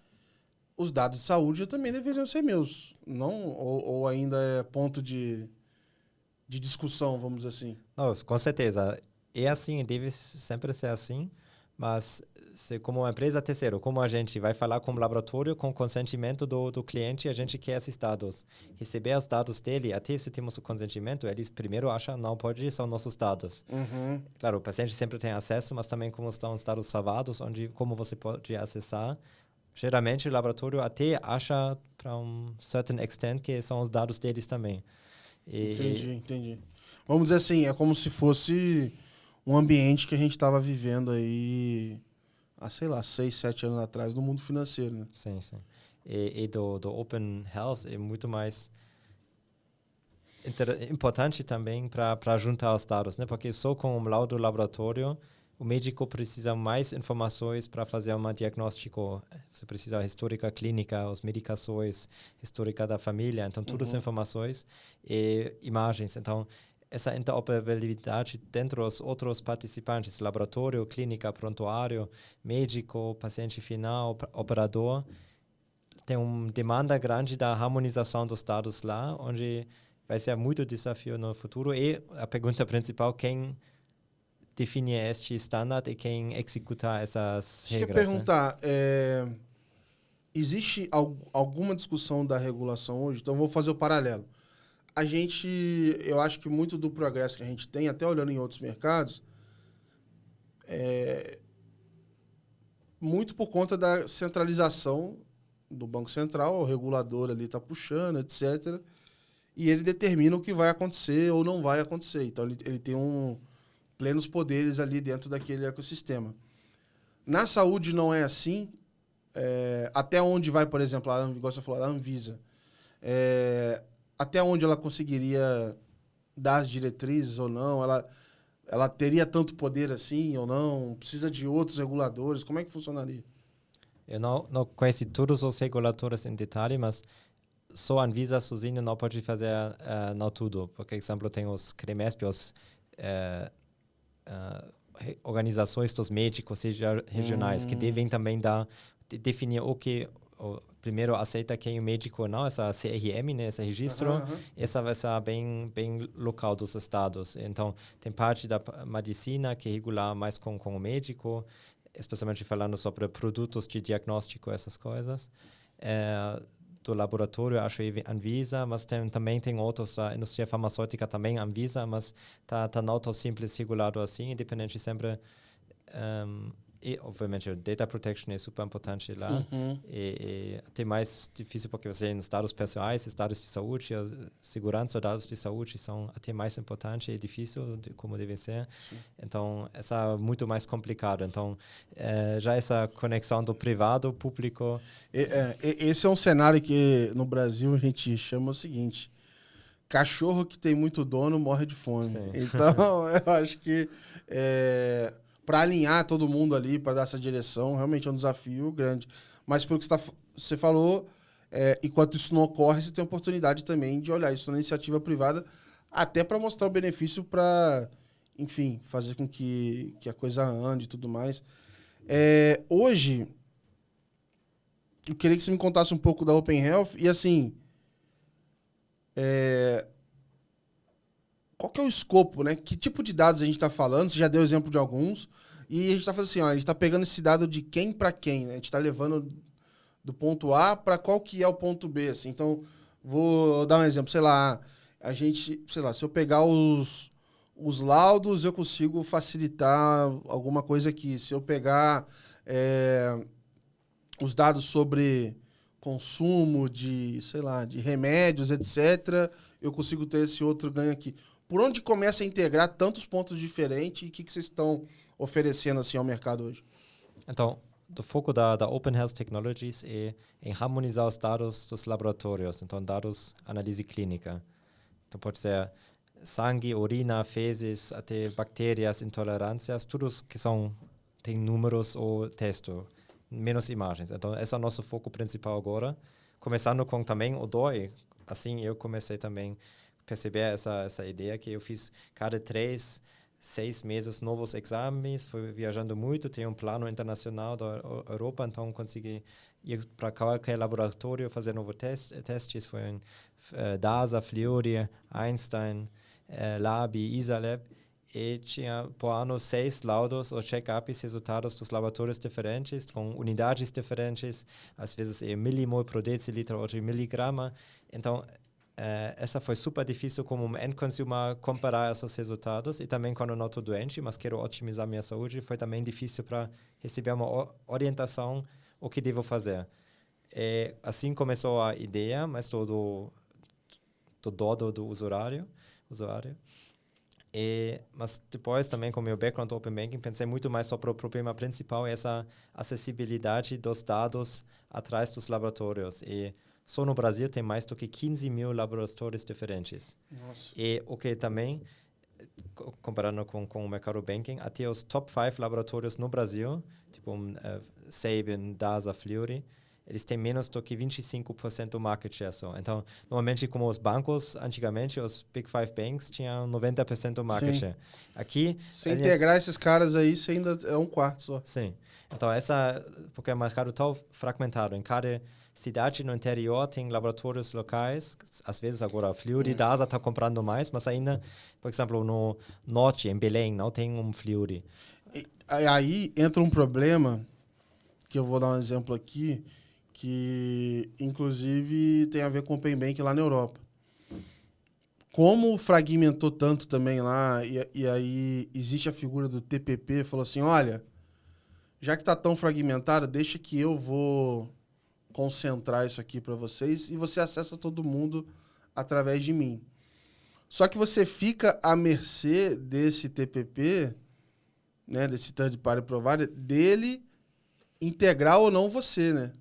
os dados de saúde também deveriam ser meus, não? Ou ainda é ponto de discussão, vamos dizer assim? Não, com certeza. É assim, deve sempre ser assim, mas se como uma empresa terceira, como a gente vai falar com o laboratório, com consentimento do cliente, a gente quer esses dados. Receber os dados dele, até se temos o consentimento, eles primeiro acham, não pode, são nossos dados. Uhum. Claro, o paciente sempre tem acesso, mas também como estão os dados salvados, como você pode acessar. Geralmente o laboratório até acha para um certain extent que são os dados deles também. Entendi. Vamos dizer assim, é como se fosse um ambiente que a gente estava vivendo aí há, sei lá, 6, 7 anos atrás no mundo financeiro, né? Sim. E do Open Health é muito mais importante também para juntar os dados, né? Porque só com o laudo do laboratório, o médico precisa mais informações para fazer um diagnóstico. Você precisa da histórica clínica, as medicações, histórica da família. Então, todas as informações e imagens. Então, essa interoperabilidade dentro dos outros participantes, laboratório, clínica, prontuário, médico, paciente final, operador, tem uma demanda grande da harmonização dos dados lá, onde vai ser muito desafio no futuro. E a pergunta principal, quem define este standard e quem executa essas Deixa eu regras. perguntar, existe alguma discussão da regulação hoje? Então, vou fazer o paralelo. Eu acho que muito do progresso que a gente tem, até olhando em outros mercados, muito por conta da centralização do Banco Central, o regulador ali está puxando, etc. E ele determina o que vai acontecer ou não vai acontecer. Então, ele tem plenos poderes ali dentro daquele ecossistema. Na saúde não é assim. Até onde vai, por exemplo, igual você falou, a Anvisa. Até onde ela conseguiria dar as diretrizes ou não? Ela teria tanto poder assim ou não? Precisa de outros reguladores? Como é que funcionaria? Eu não conheço todos os reguladores em detalhe, mas só a Anvisa sozinha não pode fazer não tudo. Por exemplo, tem os CREMESP, os organizações dos médicos regionais, que devem também definir primeiro aceita quem é o médico ou não, essa CRM, né, esse registro, essa vai ser bem local dos estados. Então, tem parte da medicina que regula mais com o médico, especialmente falando sobre produtos de diagnóstico, essas coisas. Do laboratório, acho que Anvisa, mas também tem outros, a indústria farmacêutica também Anvisa, mas tá não tão simples regulado assim, independente sempre. E, obviamente, o data protection é super importante lá. E até mais difícil porque você tem dados pessoais, dados de saúde, a segurança dos dados de saúde são até mais importantes e difícil como devem ser. Sim. Então, essa é muito mais complicado. Então, já essa conexão do privado, público... Esse é um cenário que no Brasil a gente chama o seguinte: cachorro que tem muito dono morre de fome. Sim. Então, eu acho que para alinhar todo mundo ali, para dar essa direção, realmente é um desafio grande. Mas pelo que você falou, enquanto isso não ocorre, você tem a oportunidade também de olhar isso na iniciativa privada, até para mostrar o benefício para, enfim, fazer com que a coisa ande e tudo mais. Hoje, eu queria que você me contasse um pouco da Open Health e, assim, qual que é o escopo, né? Que tipo de dados a gente está falando? Você já deu exemplo de alguns. E a gente está fazendo assim, a gente está pegando esse dado de quem para quem, né? A gente está levando do ponto A para qual que é o ponto B, assim. Então, vou dar um exemplo. Sei lá, se eu pegar os laudos, eu consigo facilitar alguma coisa aqui. Se eu pegar os dados sobre consumo de remédios, etc., eu consigo ter esse outro ganho aqui. Por onde começa a integrar tantos pontos diferentes e o que vocês estão oferecendo assim ao mercado hoje? Então, o foco da Open Health Technologies é em harmonizar os dados dos laboratórios, então dados análise clínica. Então pode ser sangue, urina, fezes, até bactérias, intolerâncias, todos que têm números ou texto, menos imagens. Então esse é o nosso foco principal agora, começando com também odor. Assim eu comecei também a perceber essa ideia que eu fiz cada 3 6 meses novos exames, fui viajando muito, tenho um plano internacional da Europa, então consegui ir para qualquer laboratório fazer novos testes, foi em DASA, Fleury, Einstein, Labi, ISALab, e tinha por ano 6 laudos ou check-ups, resultados dos laboratórios diferentes, com unidades diferentes, às vezes millimol por decilitro, outro miligrama. Então, essa foi super difícil como end consumer comparar esses resultados, e também quando não estou doente, mas quero otimizar minha saúde, foi também difícil para receber uma orientação o que devo fazer. E assim começou a ideia, mas do usuário. Mas depois também com meu background do Open Banking pensei muito mais sobre o problema principal, essa acessibilidade dos dados atrás dos laboratórios. E só no Brasil tem mais do que 15 mil laboratórios diferentes. Nossa. E o que também, comparando com o mercado banking, até os top 5 laboratórios no Brasil, tipo Sabin, DASA, Fleury, eles têm menos do que 25% do market share só. Então, normalmente, como os bancos, antigamente, os Big Five Banks tinham 90% do market share. Aqui... Se integrar esses caras aí, você ainda é um quarto só. Sim. Então, porque é um mercado tão fragmentado. Em cada cidade no interior tem laboratórios locais. Às vezes, agora, a Fleury, DASA está comprando mais, mas ainda, por exemplo, no norte, em Belém, não tem um Fleury. Aí entra um problema, que eu vou dar um exemplo aqui, que inclusive tem a ver com o Open Bank lá na Europa. Como fragmentou tanto também lá, e aí existe a figura do TPP, falou assim, olha, já que está tão fragmentado, deixa que eu vou concentrar isso aqui para vocês e você acessa todo mundo através de mim. Só que você fica à mercê desse TPP, né, desse third party provider, dele integrar ou não você, né?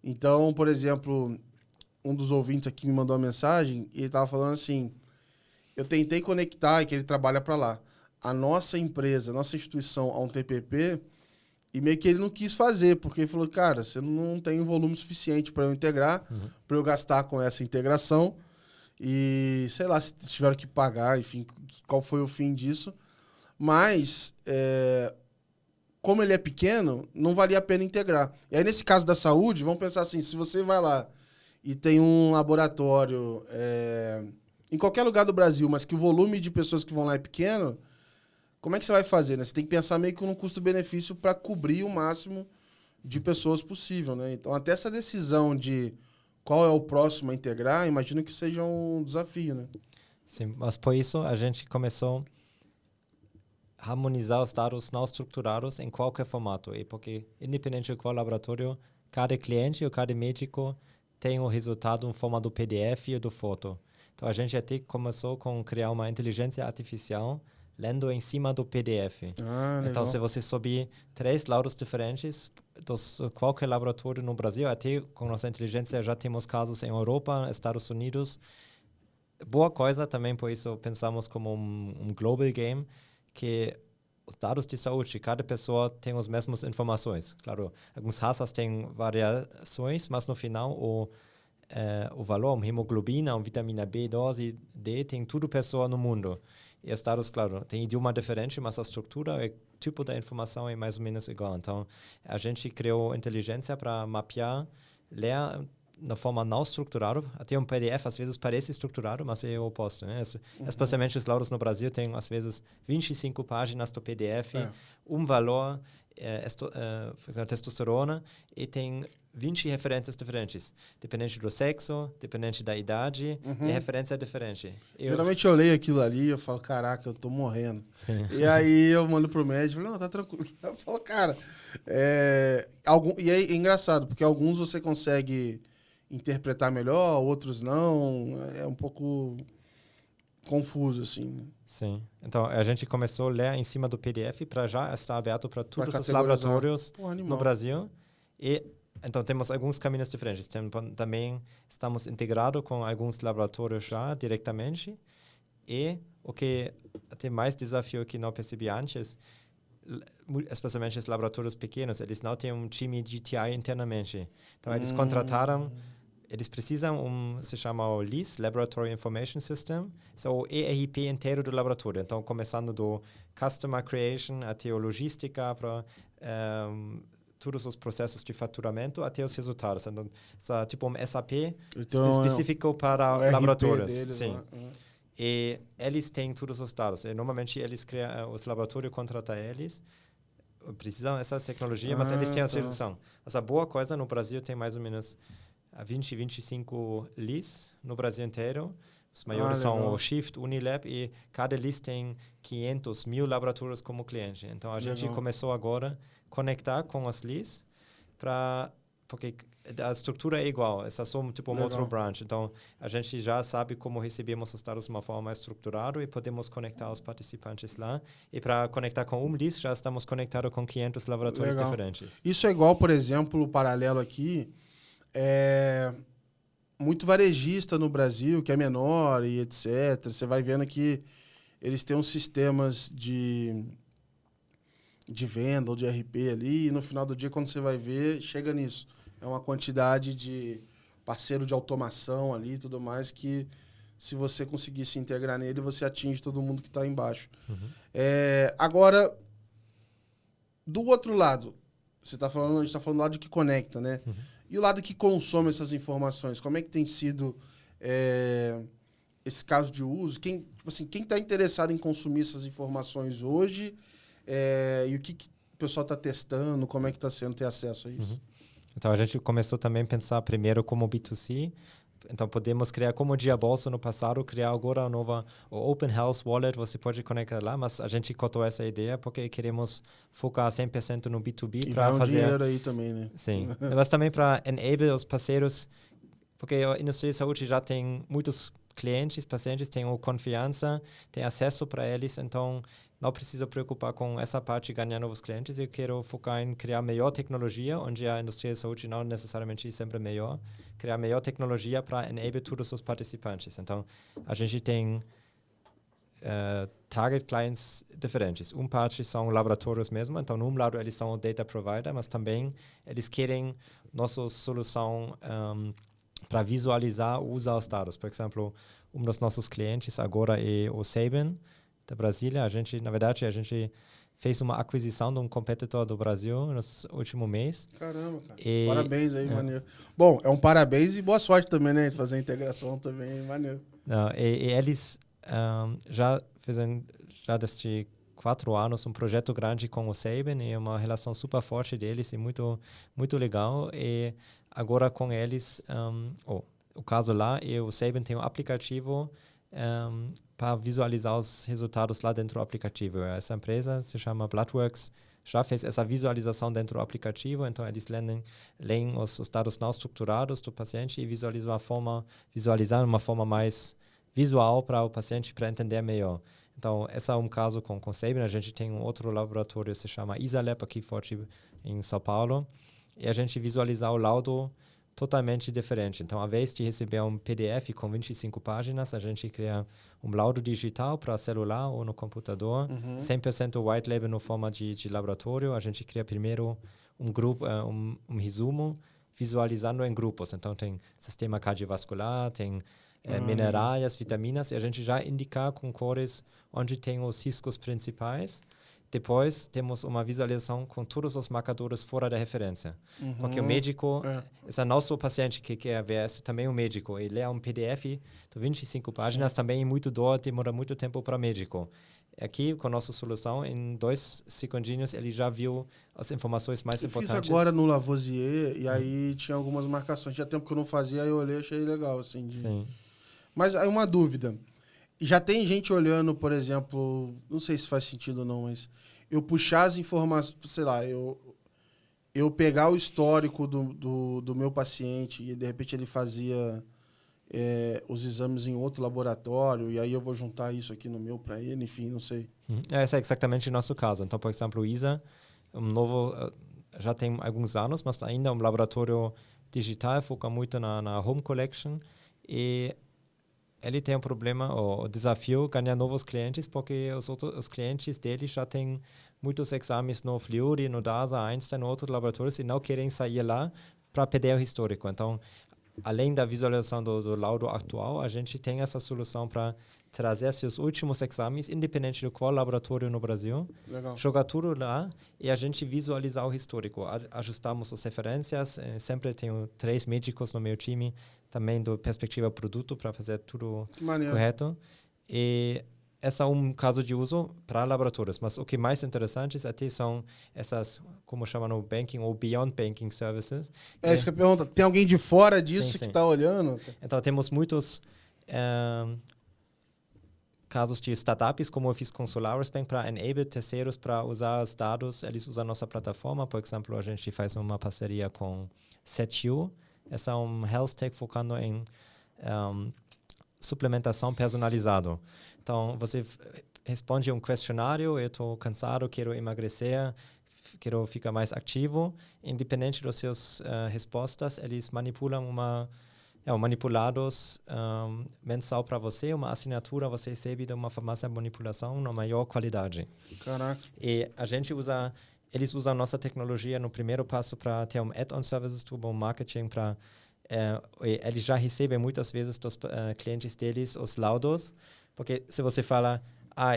Então, por exemplo, um dos ouvintes aqui me mandou uma mensagem e ele estava falando assim, eu tentei conectar, que ele trabalha para lá, a nossa empresa, a nossa instituição a um TPP, e meio que ele não quis fazer, porque ele falou, cara, você não tem volume suficiente para eu integrar, para eu gastar com essa integração, e sei lá, se tiveram que pagar, enfim, qual foi o fim disso. Mas, como ele é pequeno, não valia a pena integrar. E aí, nesse caso da saúde, vamos pensar assim, se você vai lá e tem um laboratório em qualquer lugar do Brasil, mas que o volume de pessoas que vão lá é pequeno, como é que você vai fazer, né? Você tem que pensar meio que num custo-benefício para cobrir o máximo de pessoas possível, né? Então, até essa decisão de qual é o próximo a integrar, imagino que seja um desafio, né? Sim, mas por isso a gente começou a harmonizar os dados não estruturados em qualquer formato. E porque, independente de qual laboratório, cada cliente ou cada médico tem o resultado em forma do PDF ou do foto. Então, a gente até começou com criar uma inteligência artificial lendo em cima do PDF. Então, se você subir 3 laudos diferentes dos qualquer laboratório no Brasil, até com nossa inteligência já temos casos em Europa, Estados Unidos. Boa coisa também, por isso pensamos como um global game, que os dados de saúde, cada pessoa tem as mesmas informações. Claro, algumas raças têm variações, mas no final o valor, hemoglobina, vitamina B12 e D, tem tudo pessoa no mundo. E os dados, claro, tem idioma diferente, mas a estrutura e o tipo da informação é mais ou menos igual. Então, a gente criou inteligência para mapear, ler na forma não estruturada. Até um PDF às vezes parece estruturado, mas é o oposto, né? Especialmente os laudos no Brasil têm às vezes 25 páginas do PDF, um valor, por exemplo, testosterona, e tem 20 referências diferentes, dependente do sexo, dependente da idade, e a referência é diferente. Geralmente eu leio aquilo ali e eu falo, caraca, eu tô morrendo. Sim. E aí eu mando pro médico, não, tá tranquilo. Eu falo, cara, e aí é engraçado, porque alguns você consegue interpretar melhor, outros não, é um pouco confuso, assim. Sim. Então, a gente começou a ler em cima do PDF para já estar aberto para todos os categorizar. laboratórios Pô, animal. no Brasil. E então temos alguns caminhos diferentes. Também estamos integrados com alguns laboratórios já diretamente. E o que tem mais desafio que não percebi antes, especialmente os laboratórios pequenos, eles não têm um time de TI internamente. Então, eles contrataram eles precisam se chama o LIS, Laboratory Information System, é o ERP inteiro do laboratório. Então, começando do Customer Creation até a logística para todos os processos de faturamento até os resultados. Então, é tipo um SAP específico para laboratórios. Deles, sim. E eles têm todos os dados. E normalmente eles criam, os laboratórios contratam eles, precisam dessa tecnologia, mas eles têm a solução. Mas a boa coisa, no Brasil tem mais ou menos 20, 25 LIS no Brasil inteiro. Os maiores são o Shift, Unilab, e cada LIS tem 500 mil laboratórios como cliente. Então, a gente começou agora a conectar com os LIS, porque a estrutura é igual, é só tipo um outro branch. Então, a gente já sabe como recebemos os dados de uma forma mais estruturada e podemos conectar os participantes lá. E para conectar com um LIS, já estamos conectados com 500 laboratórios diferentes. Isso é igual, por exemplo, o paralelo aqui, muito varejista no Brasil, que é menor e etc. Você vai vendo que eles têm uns sistemas de venda ou de RP ali, e no final do dia, quando você vai ver, chega nisso. É uma quantidade de parceiro de automação ali e tudo mais que, se você conseguir se integrar nele, você atinge todo mundo que está embaixo. Agora, do outro lado, a gente está falando do lado que conecta, né? E o lado que consome essas informações, como é que tem sido esse caso de uso? Quem está interessado em consumir essas informações hoje e o que o pessoal está testando, como é que está sendo ter acesso a isso? Então, a gente começou também a pensar primeiro como B2C. Então, podemos criar como o Diabolso no passado, criar agora a nova Open Health Wallet, você pode conectar lá, mas a gente cortou essa ideia porque queremos focar 100% no B2B para fazer... dinheiro aí também, né? Sim, mas também para enable os parceiros, porque a indústria de saúde já tem muitos clientes, pacientes, têm confiança, tem acesso para eles, então não preciso preocupar com essa parte de ganhar novos clientes. Eu quero focar em criar melhor tecnologia, onde a indústria de saúde não necessariamente é sempre melhor, criar melhor tecnologia para enable todos os participantes. Então, a gente tem target clients diferentes. Parte são laboratórios mesmo, então, num lado, eles são o data provider, mas também eles querem nossa solução para visualizar e usar os dados. Por exemplo, dos nossos clientes agora é o Sabin, da Brasília. Na verdade, a gente fez uma aquisição de um competidor do Brasil no último mês. Caramba, cara. Parabéns aí, maneiro. Bom, é um parabéns e boa sorte também, né? Fazer a integração também, maneiro. E eles já fizeram, desde 4 anos, um projeto grande com o Sabin, e uma relação super forte deles, e muito, muito legal. E agora com eles, o caso lá, o Sabin tem um aplicativo para visualizar os resultados lá dentro do aplicativo. Essa empresa se chama Bloodworks, já fez essa visualização dentro do aplicativo, então eles leem os dados não estruturados do paciente e visualizar de uma forma mais visual para o paciente, para entender melhor. Então, esse é um caso com o Sabin. A gente tem um outro laboratório, se chama ISALab, aqui forte em São Paulo, e a gente visualizar o laudo totalmente diferente. Então, ao invés de receber um PDF com 25 páginas, a gente cria um laudo digital para celular ou no computador, 100% white label no forma de laboratório. A gente cria primeiro um grupo, um resumo, visualizando em grupos. Então, tem sistema cardiovascular, tem minerais, vitaminas, e a gente já indica com cores onde tem os riscos principais. Depois, temos uma visualização com todos os marcadores fora da referência. Porque o médico, esse é não só o paciente que quer ver, é também o médico. Ele lê um PDF de 25 páginas, também é muito dor, demora muito tempo para o médico. Aqui, com a nossa solução, em 2 segundinhos, ele já viu as informações mais importantes. Eu fiz agora no Lavoisier, e aí tinha algumas marcações. Tinha tempo que eu não fazia, aí eu olhei e achei legal. Assim, Sim. Mas aí uma dúvida. Já tem gente olhando, por exemplo, não sei se faz sentido ou não, mas eu puxar as informações, sei lá, eu pegar o histórico do meu paciente e de repente ele fazia os exames em outro laboratório e aí eu vou juntar isso aqui no meu para ele, enfim, não sei. Esse é exatamente o nosso caso. Então, por exemplo, o ISA, já tem alguns anos, mas ainda um laboratório digital, foca muito na Home Collection, e ele tem um problema, o desafio, ganhar novos clientes, porque os clientes dele já têm muitos exames no Fleury, no DASA, Einstein, no outros laboratórios, e não querem sair lá para perder o histórico. Então, além da visualização do laudo atual, a gente tem essa solução para trazer seus últimos exames, independente de qual laboratório no Brasil, Legal. jogar tudo lá e a gente visualizar o histórico. Ajustamos as referências, sempre tenho 3 médicos no meu time, também do perspectiva produto para fazer tudo correto. E esse é um caso de uso para laboratórios, mas o que é mais interessante até são essas, como chamam no banking ou beyond banking services. Isso que eu pergunto, tem alguém de fora disso sim, que está olhando? Então temos muitos casos de startups, como eu fiz com Solaris Bank, para enable terceiros para usar os dados. Eles usam nossa plataforma. Por exemplo, a gente faz uma parceria com SetU. Essa é um health tech focando em suplementação personalizada. Então, você responde um questionário, eu estou cansado, quero emagrecer, quero ficar mais ativo. Independente das suas respostas, eles manipulam manipulados mensal para você, uma assinatura você recebe de uma farmácia de manipulação na maior qualidade. Caraca. E a gente eles usam nossa tecnologia no primeiro passo para ter um add-on services, um marketing para eles já recebem muitas vezes dos clientes deles os laudos, porque se você fala,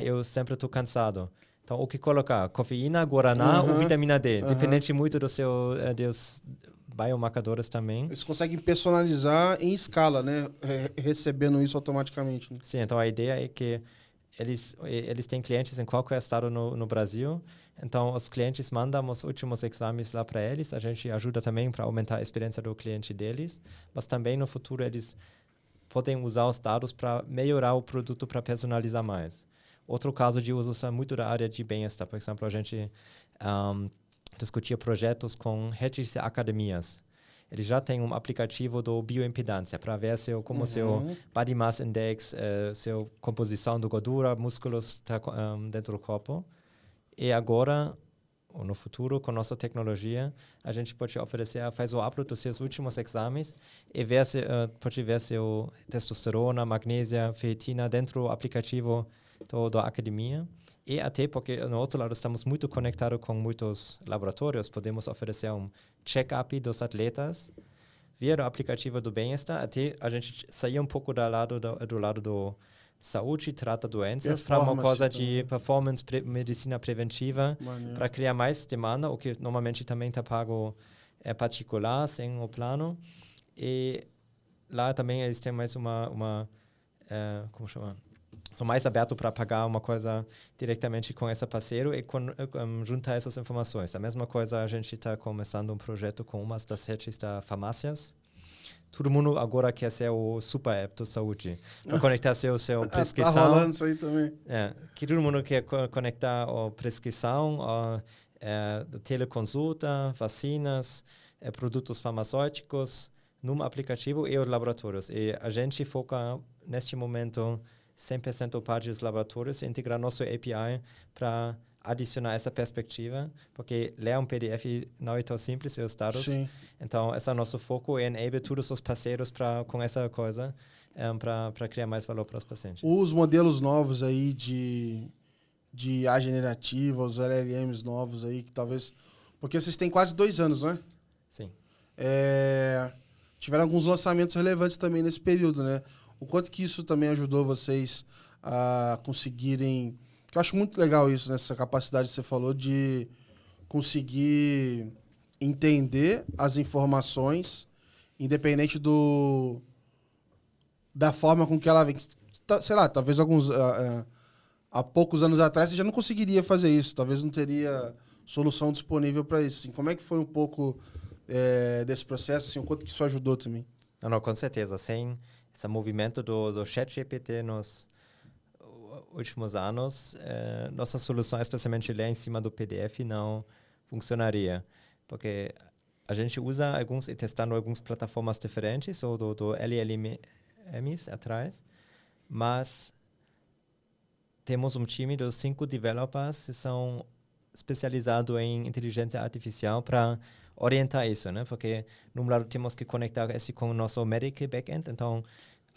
eu sempre estou cansado, então o que colocar? Cofeína, guaraná ou vitamina D? Dependente muito dos seus biomarcadores também. Eles conseguem personalizar em escala, né? Recebendo isso automaticamente. Né? Sim, então a ideia é que eles têm clientes em qualquer estado no Brasil, então os clientes mandam os últimos exames lá para eles, a gente ajuda também para aumentar a experiência do cliente deles, mas também no futuro eles podem usar os dados para melhorar o produto para personalizar mais. Outro caso de uso é muito da área de bem-estar, por exemplo, a gente discutia projetos com redes de academias. Eles já têm um aplicativo do bioimpedância para ver como seu body mass index, sua composição de gordura, músculos tá, dentro do corpo. E agora, ou no futuro, com nossa tecnologia, a gente pode oferecer, faz o upload dos seus últimos exames e pode ver seu testosterona, magnésia, ferritina dentro do aplicativo da academia. E até porque, no outro lado, estamos muito conectados com muitos laboratórios, podemos oferecer um check-up dos atletas via o aplicativo do bem-estar, até a gente sair um pouco do lado do saúde, trata doenças, para uma coisa de performance, medicina preventiva, para criar mais demanda, o que normalmente também está pago particular, sem o plano. E lá também eles têm mais como chama? São mais abertos para pagar uma coisa diretamente com esse parceiro e juntar essas informações. A mesma coisa, a gente está começando um projeto com uma das redes das farmácias. Todo mundo agora quer ser o super app da saúde. Para conectar seu prescrição. Tá rolando isso aí também. Que todo mundo quer conectar a prescrição, a teleconsulta, vacinas, produtos farmacêuticos, num aplicativo e os laboratórios. E a gente foca, neste momento, 100% parte dos laboratórios e integrar nosso API para adicionar essa perspectiva, porque ler um PDF não é tão simples, os dados. Sim. Então, esse é o nosso foco e enable todos os parceiros com essa coisa para criar mais valor para os pacientes. Os modelos novos aí de IA generativa, os LLMs novos aí, que talvez... Porque vocês têm quase 2 anos, né? Sim. Tiveram alguns lançamentos relevantes também nesse período, né? O quanto que isso também ajudou vocês a conseguirem... Eu acho muito legal isso, nessa capacidade que você falou de conseguir entender as informações, independente da forma com que ela vem. Sei lá, talvez há poucos anos atrás você já não conseguiria fazer isso, talvez não teria solução disponível para isso. Assim, como é que foi um pouco desse processo? Assim, o quanto que isso ajudou também? Não, com certeza. Sem esse movimento do ChatGPT nos últimos anos, nossa solução, especialmente ler em cima do PDF, não funcionaria. Porque a gente usa e testando algumas plataformas diferentes, ou do LLMs atrás, mas temos um time de 5 developers que são especializados em inteligência artificial para orientar isso, né? Porque, no lado, temos que conectar isso com o nosso medical backend, então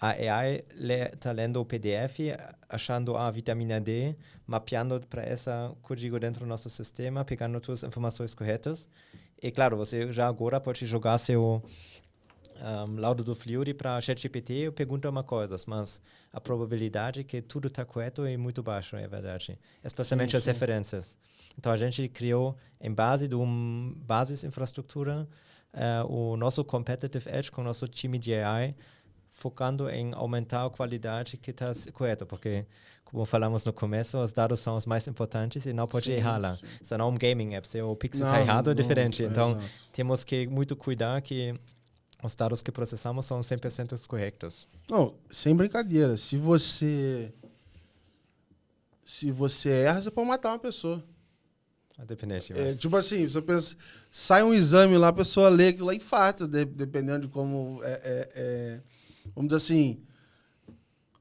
a AI está lendo o PDF, achando a vitamina D, mapeando para esse código dentro do nosso sistema, pegando todas as informações corretas. E, claro, você já agora pode jogar seu laudo do Fiori para ChatGPT pergunta uma coisa, mas a probabilidade que tudo está correto é muito baixa, é verdade. Especialmente as referências. Então, a gente criou, em base de uma infraestrutura, o nosso Competitive Edge com o nosso time de AI, focando em aumentar a qualidade que está correta, porque, como falamos no começo, os dados são os mais importantes e não pode errar lá. Senão um gaming app, se o pixel está errado, é diferente. Então, temos que muito cuidar que os dados que processamos são 100% corretos. Não, sem brincadeira. Se você erra, você pode matar uma pessoa. Dependente. Tipo assim, você pensa, sai um exame lá, a pessoa lê aquilo lá e infarta, dependendo de como... vamos dizer assim,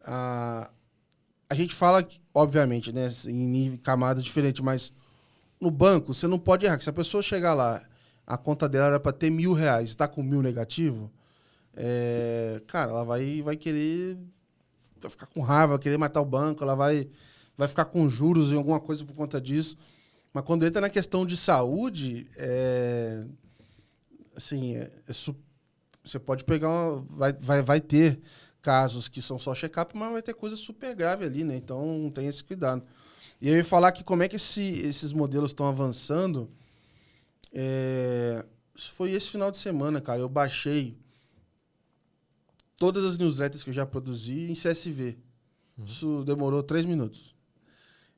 a gente fala, que, obviamente, né, em camadas diferentes, mas no banco você não pode errar. Se a pessoa chegar lá, a conta dela era para ter R$1.000, está com 1.000 negativo, cara, ela vai querer, vai ficar com raiva, vai querer matar o banco, ela vai ficar com juros em alguma coisa por conta disso. Mas quando entra na questão de saúde, assim, você pode pegar vai ter casos que são só check-up, mas vai ter coisa super grave ali, né? Então, tem esse cuidado. E eu ia falar que como é que esses modelos estão avançando. Foi esse final de semana, cara. Eu baixei todas as newsletters que eu já produzi em CSV. Isso demorou 3 minutos.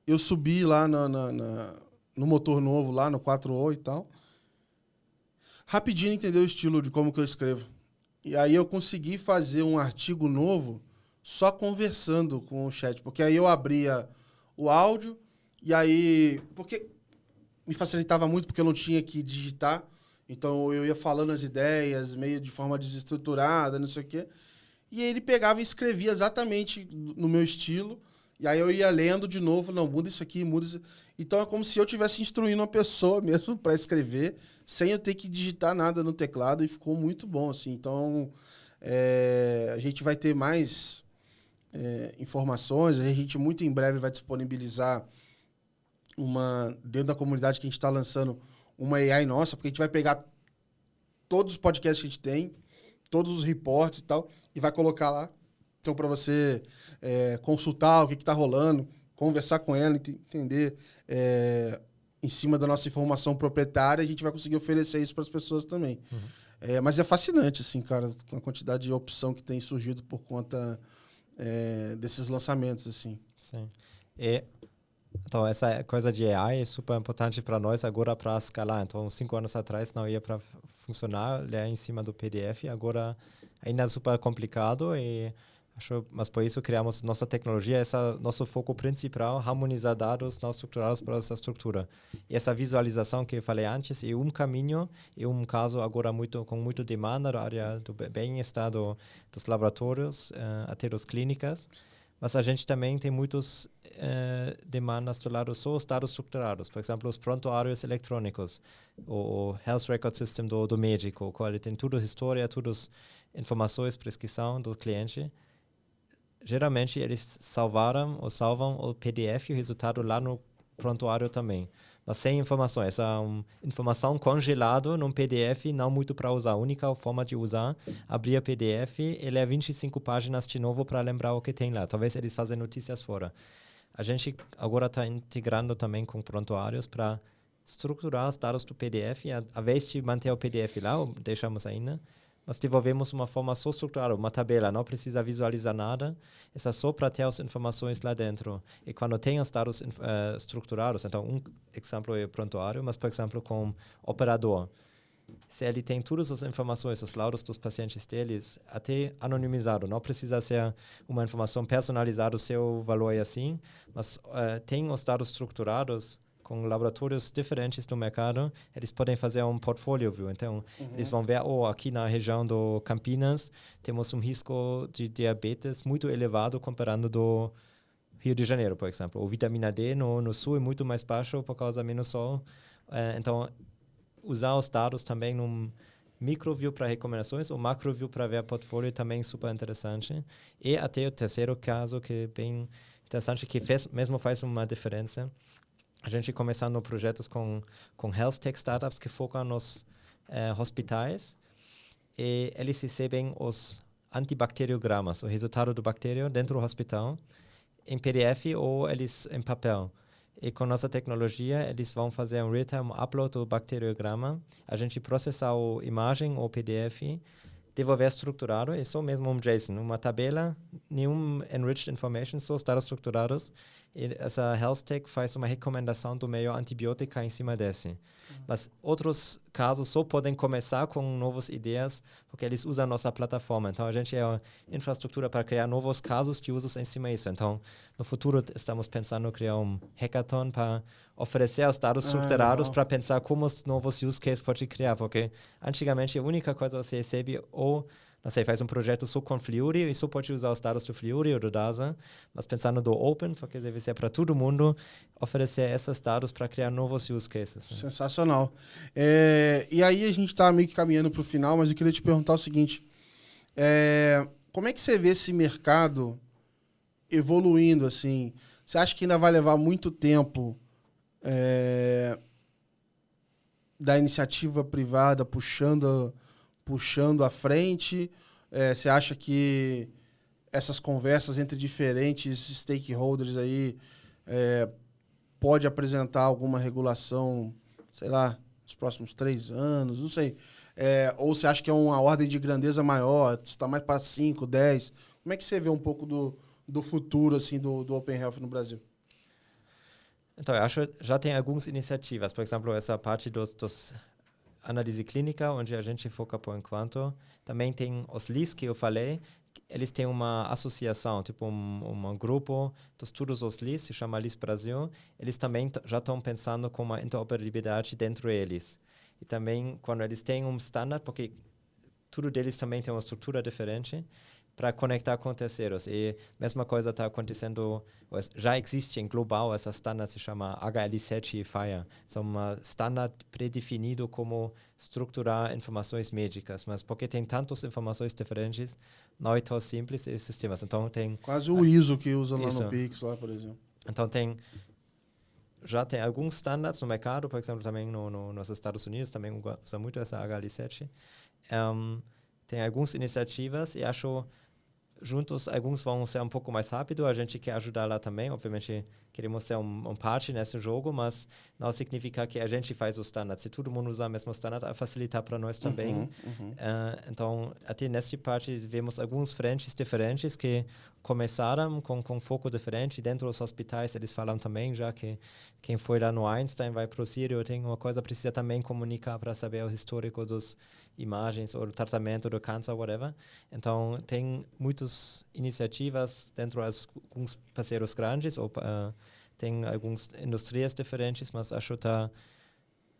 Eu subi lá no motor novo, lá no 4O e tal. Rapidinho entender o estilo de como que eu escrevo. E aí eu consegui fazer um artigo novo só conversando com o chat. Porque aí eu abria o áudio e aí... Porque me facilitava muito porque eu não tinha que digitar. Então eu ia falando as ideias meio de forma desestruturada, não sei o quê. E aí ele pegava e escrevia exatamente no meu estilo. E aí eu ia lendo de novo, não, muda isso aqui, muda isso. Então é como se eu estivesse instruindo uma pessoa mesmo para escrever, sem eu ter que digitar nada no teclado, e ficou muito bom, assim. Então, a gente vai ter mais informações, a gente muito em breve vai disponibilizar dentro da comunidade que a gente está lançando, uma AI nossa, porque a gente vai pegar todos os podcasts que a gente tem, todos os reports e tal, e vai colocar lá. Então, para você consultar o que está rolando, conversar com ela, entender em cima da nossa informação proprietária, a gente vai conseguir oferecer isso para as pessoas também. Mas é fascinante, assim, cara, a quantidade de opção que tem surgido por conta desses lançamentos, assim. Sim. Então, essa coisa de AI é super importante para nós agora para escalar. Então, 5 anos atrás não ia para funcionar ler em cima do PDF, agora ainda é super complicado mas por isso criamos nossa tecnologia, esse é nosso foco principal, harmonizar dados não estruturados para essa estrutura. E essa visualização que eu falei antes é um caminho, é um caso agora com muita demanda da área do bem-estar dos laboratórios, até das clínicas. Mas a gente também tem muitas demandas do lado só os dados estruturados. Por exemplo, os prontuários eletrônicos, o Health Record System do médico, qual tem tudo história, todas informações, prescrição do cliente. Geralmente, eles salvam o PDF e o resultado lá no prontuário também. Mas sem informação. Essa é uma informação congelada num PDF, não muito para usar. A única forma de usar, abrir o PDF e ler 25 páginas de novo para lembrar o que tem lá. Talvez eles fazem notícias fora. A gente agora está integrando também com prontuários para estruturar os dados do PDF. A vez de manter o PDF lá, deixamos ainda, mas devolvemos uma forma só estruturada, uma tabela, não precisa visualizar nada, é só para ter as informações lá dentro. E quando tem os dados estruturados, então um exemplo é prontuário, mas por exemplo com operador, se ele tem todas as informações, os laudos dos pacientes deles, até anonimizado, não precisa ser uma informação personalizada, o seu valor é assim, mas tem os dados estruturados, com laboratórios diferentes no mercado, eles podem fazer um portfólio view. Então, eles vão ver, aqui na região do Campinas, temos um risco de diabetes muito elevado comparando do Rio de Janeiro, por exemplo. O vitamina D no sul é muito mais baixo por causa menos sol. Então, usar os dados também num microview para recomendações, ou macroview para ver portfólio também super interessante. E até o terceiro caso, que é bem interessante, que mesmo faz uma diferença. A gente começando projetos com health tech startups que focam nos hospitais e eles recebem os antibacteriogramas, o resultado do bactério dentro do hospital, em PDF ou eles em papel. E com nossa tecnologia, eles vão fazer um real-time upload do bacteriograma, a gente processar a imagem ou PDF, devolver estruturado, é só mesmo um JSON, uma tabela, nenhum enriched information, só os dados estruturados. E essa health tech faz uma recomendação do melhor antibiótico em cima desse. Mas outros casos só podem começar com novas ideias, porque eles usam nossa plataforma. Então, a gente é uma infraestrutura para criar novos casos de usos em cima disso. Então, no futuro, estamos pensando em criar um hackathon para oferecer os dados estruturados para pensar como os novos use cases pode criar, porque antigamente a única coisa que você recebe ou, não sei, faz um projeto só com Fiori e só pode usar os dados do Fiori ou do DASA, mas pensando do Open, porque deve ser para todo mundo, oferecer esses dados para criar novos use cases. Sensacional. E aí a gente está meio que caminhando para o final, mas eu queria te perguntar o seguinte, como é que você vê esse mercado evoluindo, assim? Você acha que ainda vai levar muito tempo da iniciativa privada puxando à frente? Você acha que essas conversas entre diferentes stakeholders aí pode apresentar alguma regulação, sei lá, nos próximos 3 anos? Não sei. Ou você acha que é uma ordem de grandeza maior, está mais para 5, 10? Como é que você vê um pouco do futuro assim, do Open Health no Brasil? Então, eu acho que já tem algumas iniciativas. Por exemplo, essa parte dos análise clínica, onde a gente foca por enquanto. Também tem os LIS que eu falei. Eles têm uma associação, tipo um grupo dos todos os LIS, se chama LIS Brasil. Eles também já estão pensando com uma interoperabilidade dentro deles. E também, quando eles têm um standard, porque tudo deles também tem uma estrutura diferente, para conectar com terceiros. E a mesma coisa está acontecendo, já existe em global, essa standard se chama HL7 e FHIR. São uma standard predefinido como estruturar informações médicas, mas porque tem tantas informações diferentes, não é tão simples esses sistemas. Então tem... Quase o ISO que usa lá no Pix, lá, por exemplo. Então já tem alguns standards no mercado, por exemplo, também nos Estados Unidos, também usa muito essa HL7. Tem algumas iniciativas e acho juntos, alguns vão ser um pouco mais rápido, a gente quer ajudar lá também, obviamente queremos ser um parte nesse jogo, mas não significa que a gente faz o standard. Se todo mundo usar o mesmo standard, facilitar para nós também. Então, até nessa parte, vemos alguns frentes diferentes que começaram com foco diferente. Dentro dos hospitais, eles falam também já que quem foi lá no Einstein vai para o Sírio, tem uma coisa, precisa também comunicar para saber o histórico dos imagens ou do tratamento do câncer, whatever. Então, tem muitas iniciativas dentro de alguns parceiros grandes, ou tem algumas indústrias diferentes, mas acho que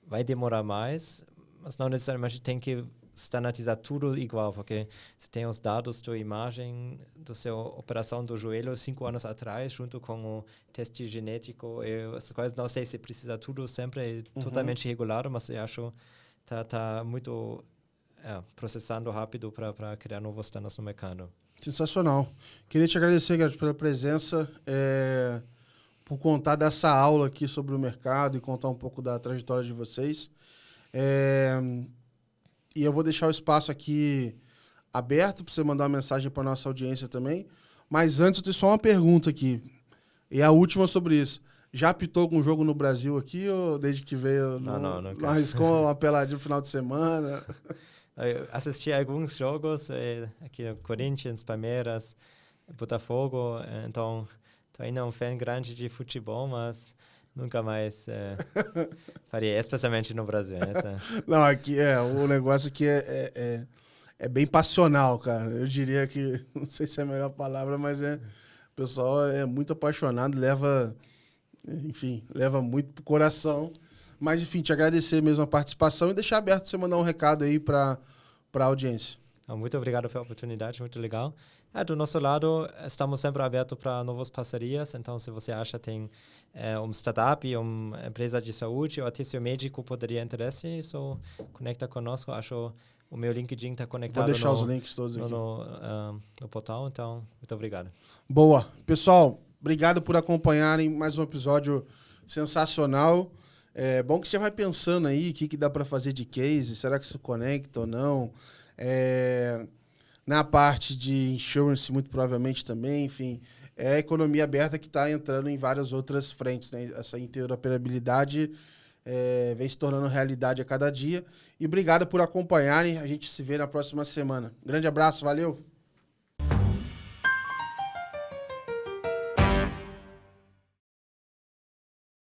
vai demorar mais, mas não necessariamente tem que standardizar tudo igual, porque se tem os dados da imagem da sua operação do joelho 5 anos atrás, junto com o teste genético, essas coisas, não sei se precisa tudo sempre totalmente regulado, mas eu acho que está muito processando rápido para criar novos standards no mercado. Sensacional. Queria te agradecer, Gerard, pela presença, por contar dessa aula aqui sobre o mercado e contar um pouco da trajetória de vocês. E eu vou deixar o espaço aqui aberto para você mandar uma mensagem para a nossa audiência também. Mas antes, eu tenho só uma pergunta aqui. E a última sobre isso. Já apitou algum jogo no Brasil aqui ou desde que veio não arriscou uma peladinha no final de semana? Eu assisti a alguns jogos, aqui Corinthians, Palmeiras, Botafogo, então estou ainda um fã grande de futebol, mas nunca mais faria, especialmente no Brasil. Não, aqui o negócio aqui é bem passional, cara. Eu diria que, não sei se é a melhor palavra, mas o pessoal é muito apaixonado, leva muito pro coração. Mas, enfim, te agradecer mesmo a participação e deixar aberto você mandar um recado aí para a audiência. Muito obrigado pela oportunidade, muito legal. Do nosso lado, estamos sempre abertos para novas parcerias. Então, se você acha que tem uma startup, uma empresa de saúde ou até seu médico poderia interessar, só conecta conosco. Acho o meu LinkedIn está conectado. Vou deixar os links todos aqui no portal. Então, muito obrigado. Boa. Pessoal, obrigado por acompanharem mais um episódio sensacional. É bom que você vai pensando aí o que dá para fazer de case, será que isso conecta ou não? Na parte de insurance, muito provavelmente também, enfim. É a economia aberta que está entrando em várias outras frentes, né? Essa interoperabilidade vem se tornando realidade a cada dia. E obrigado por acompanharem. A gente se vê na próxima semana. Grande abraço, valeu!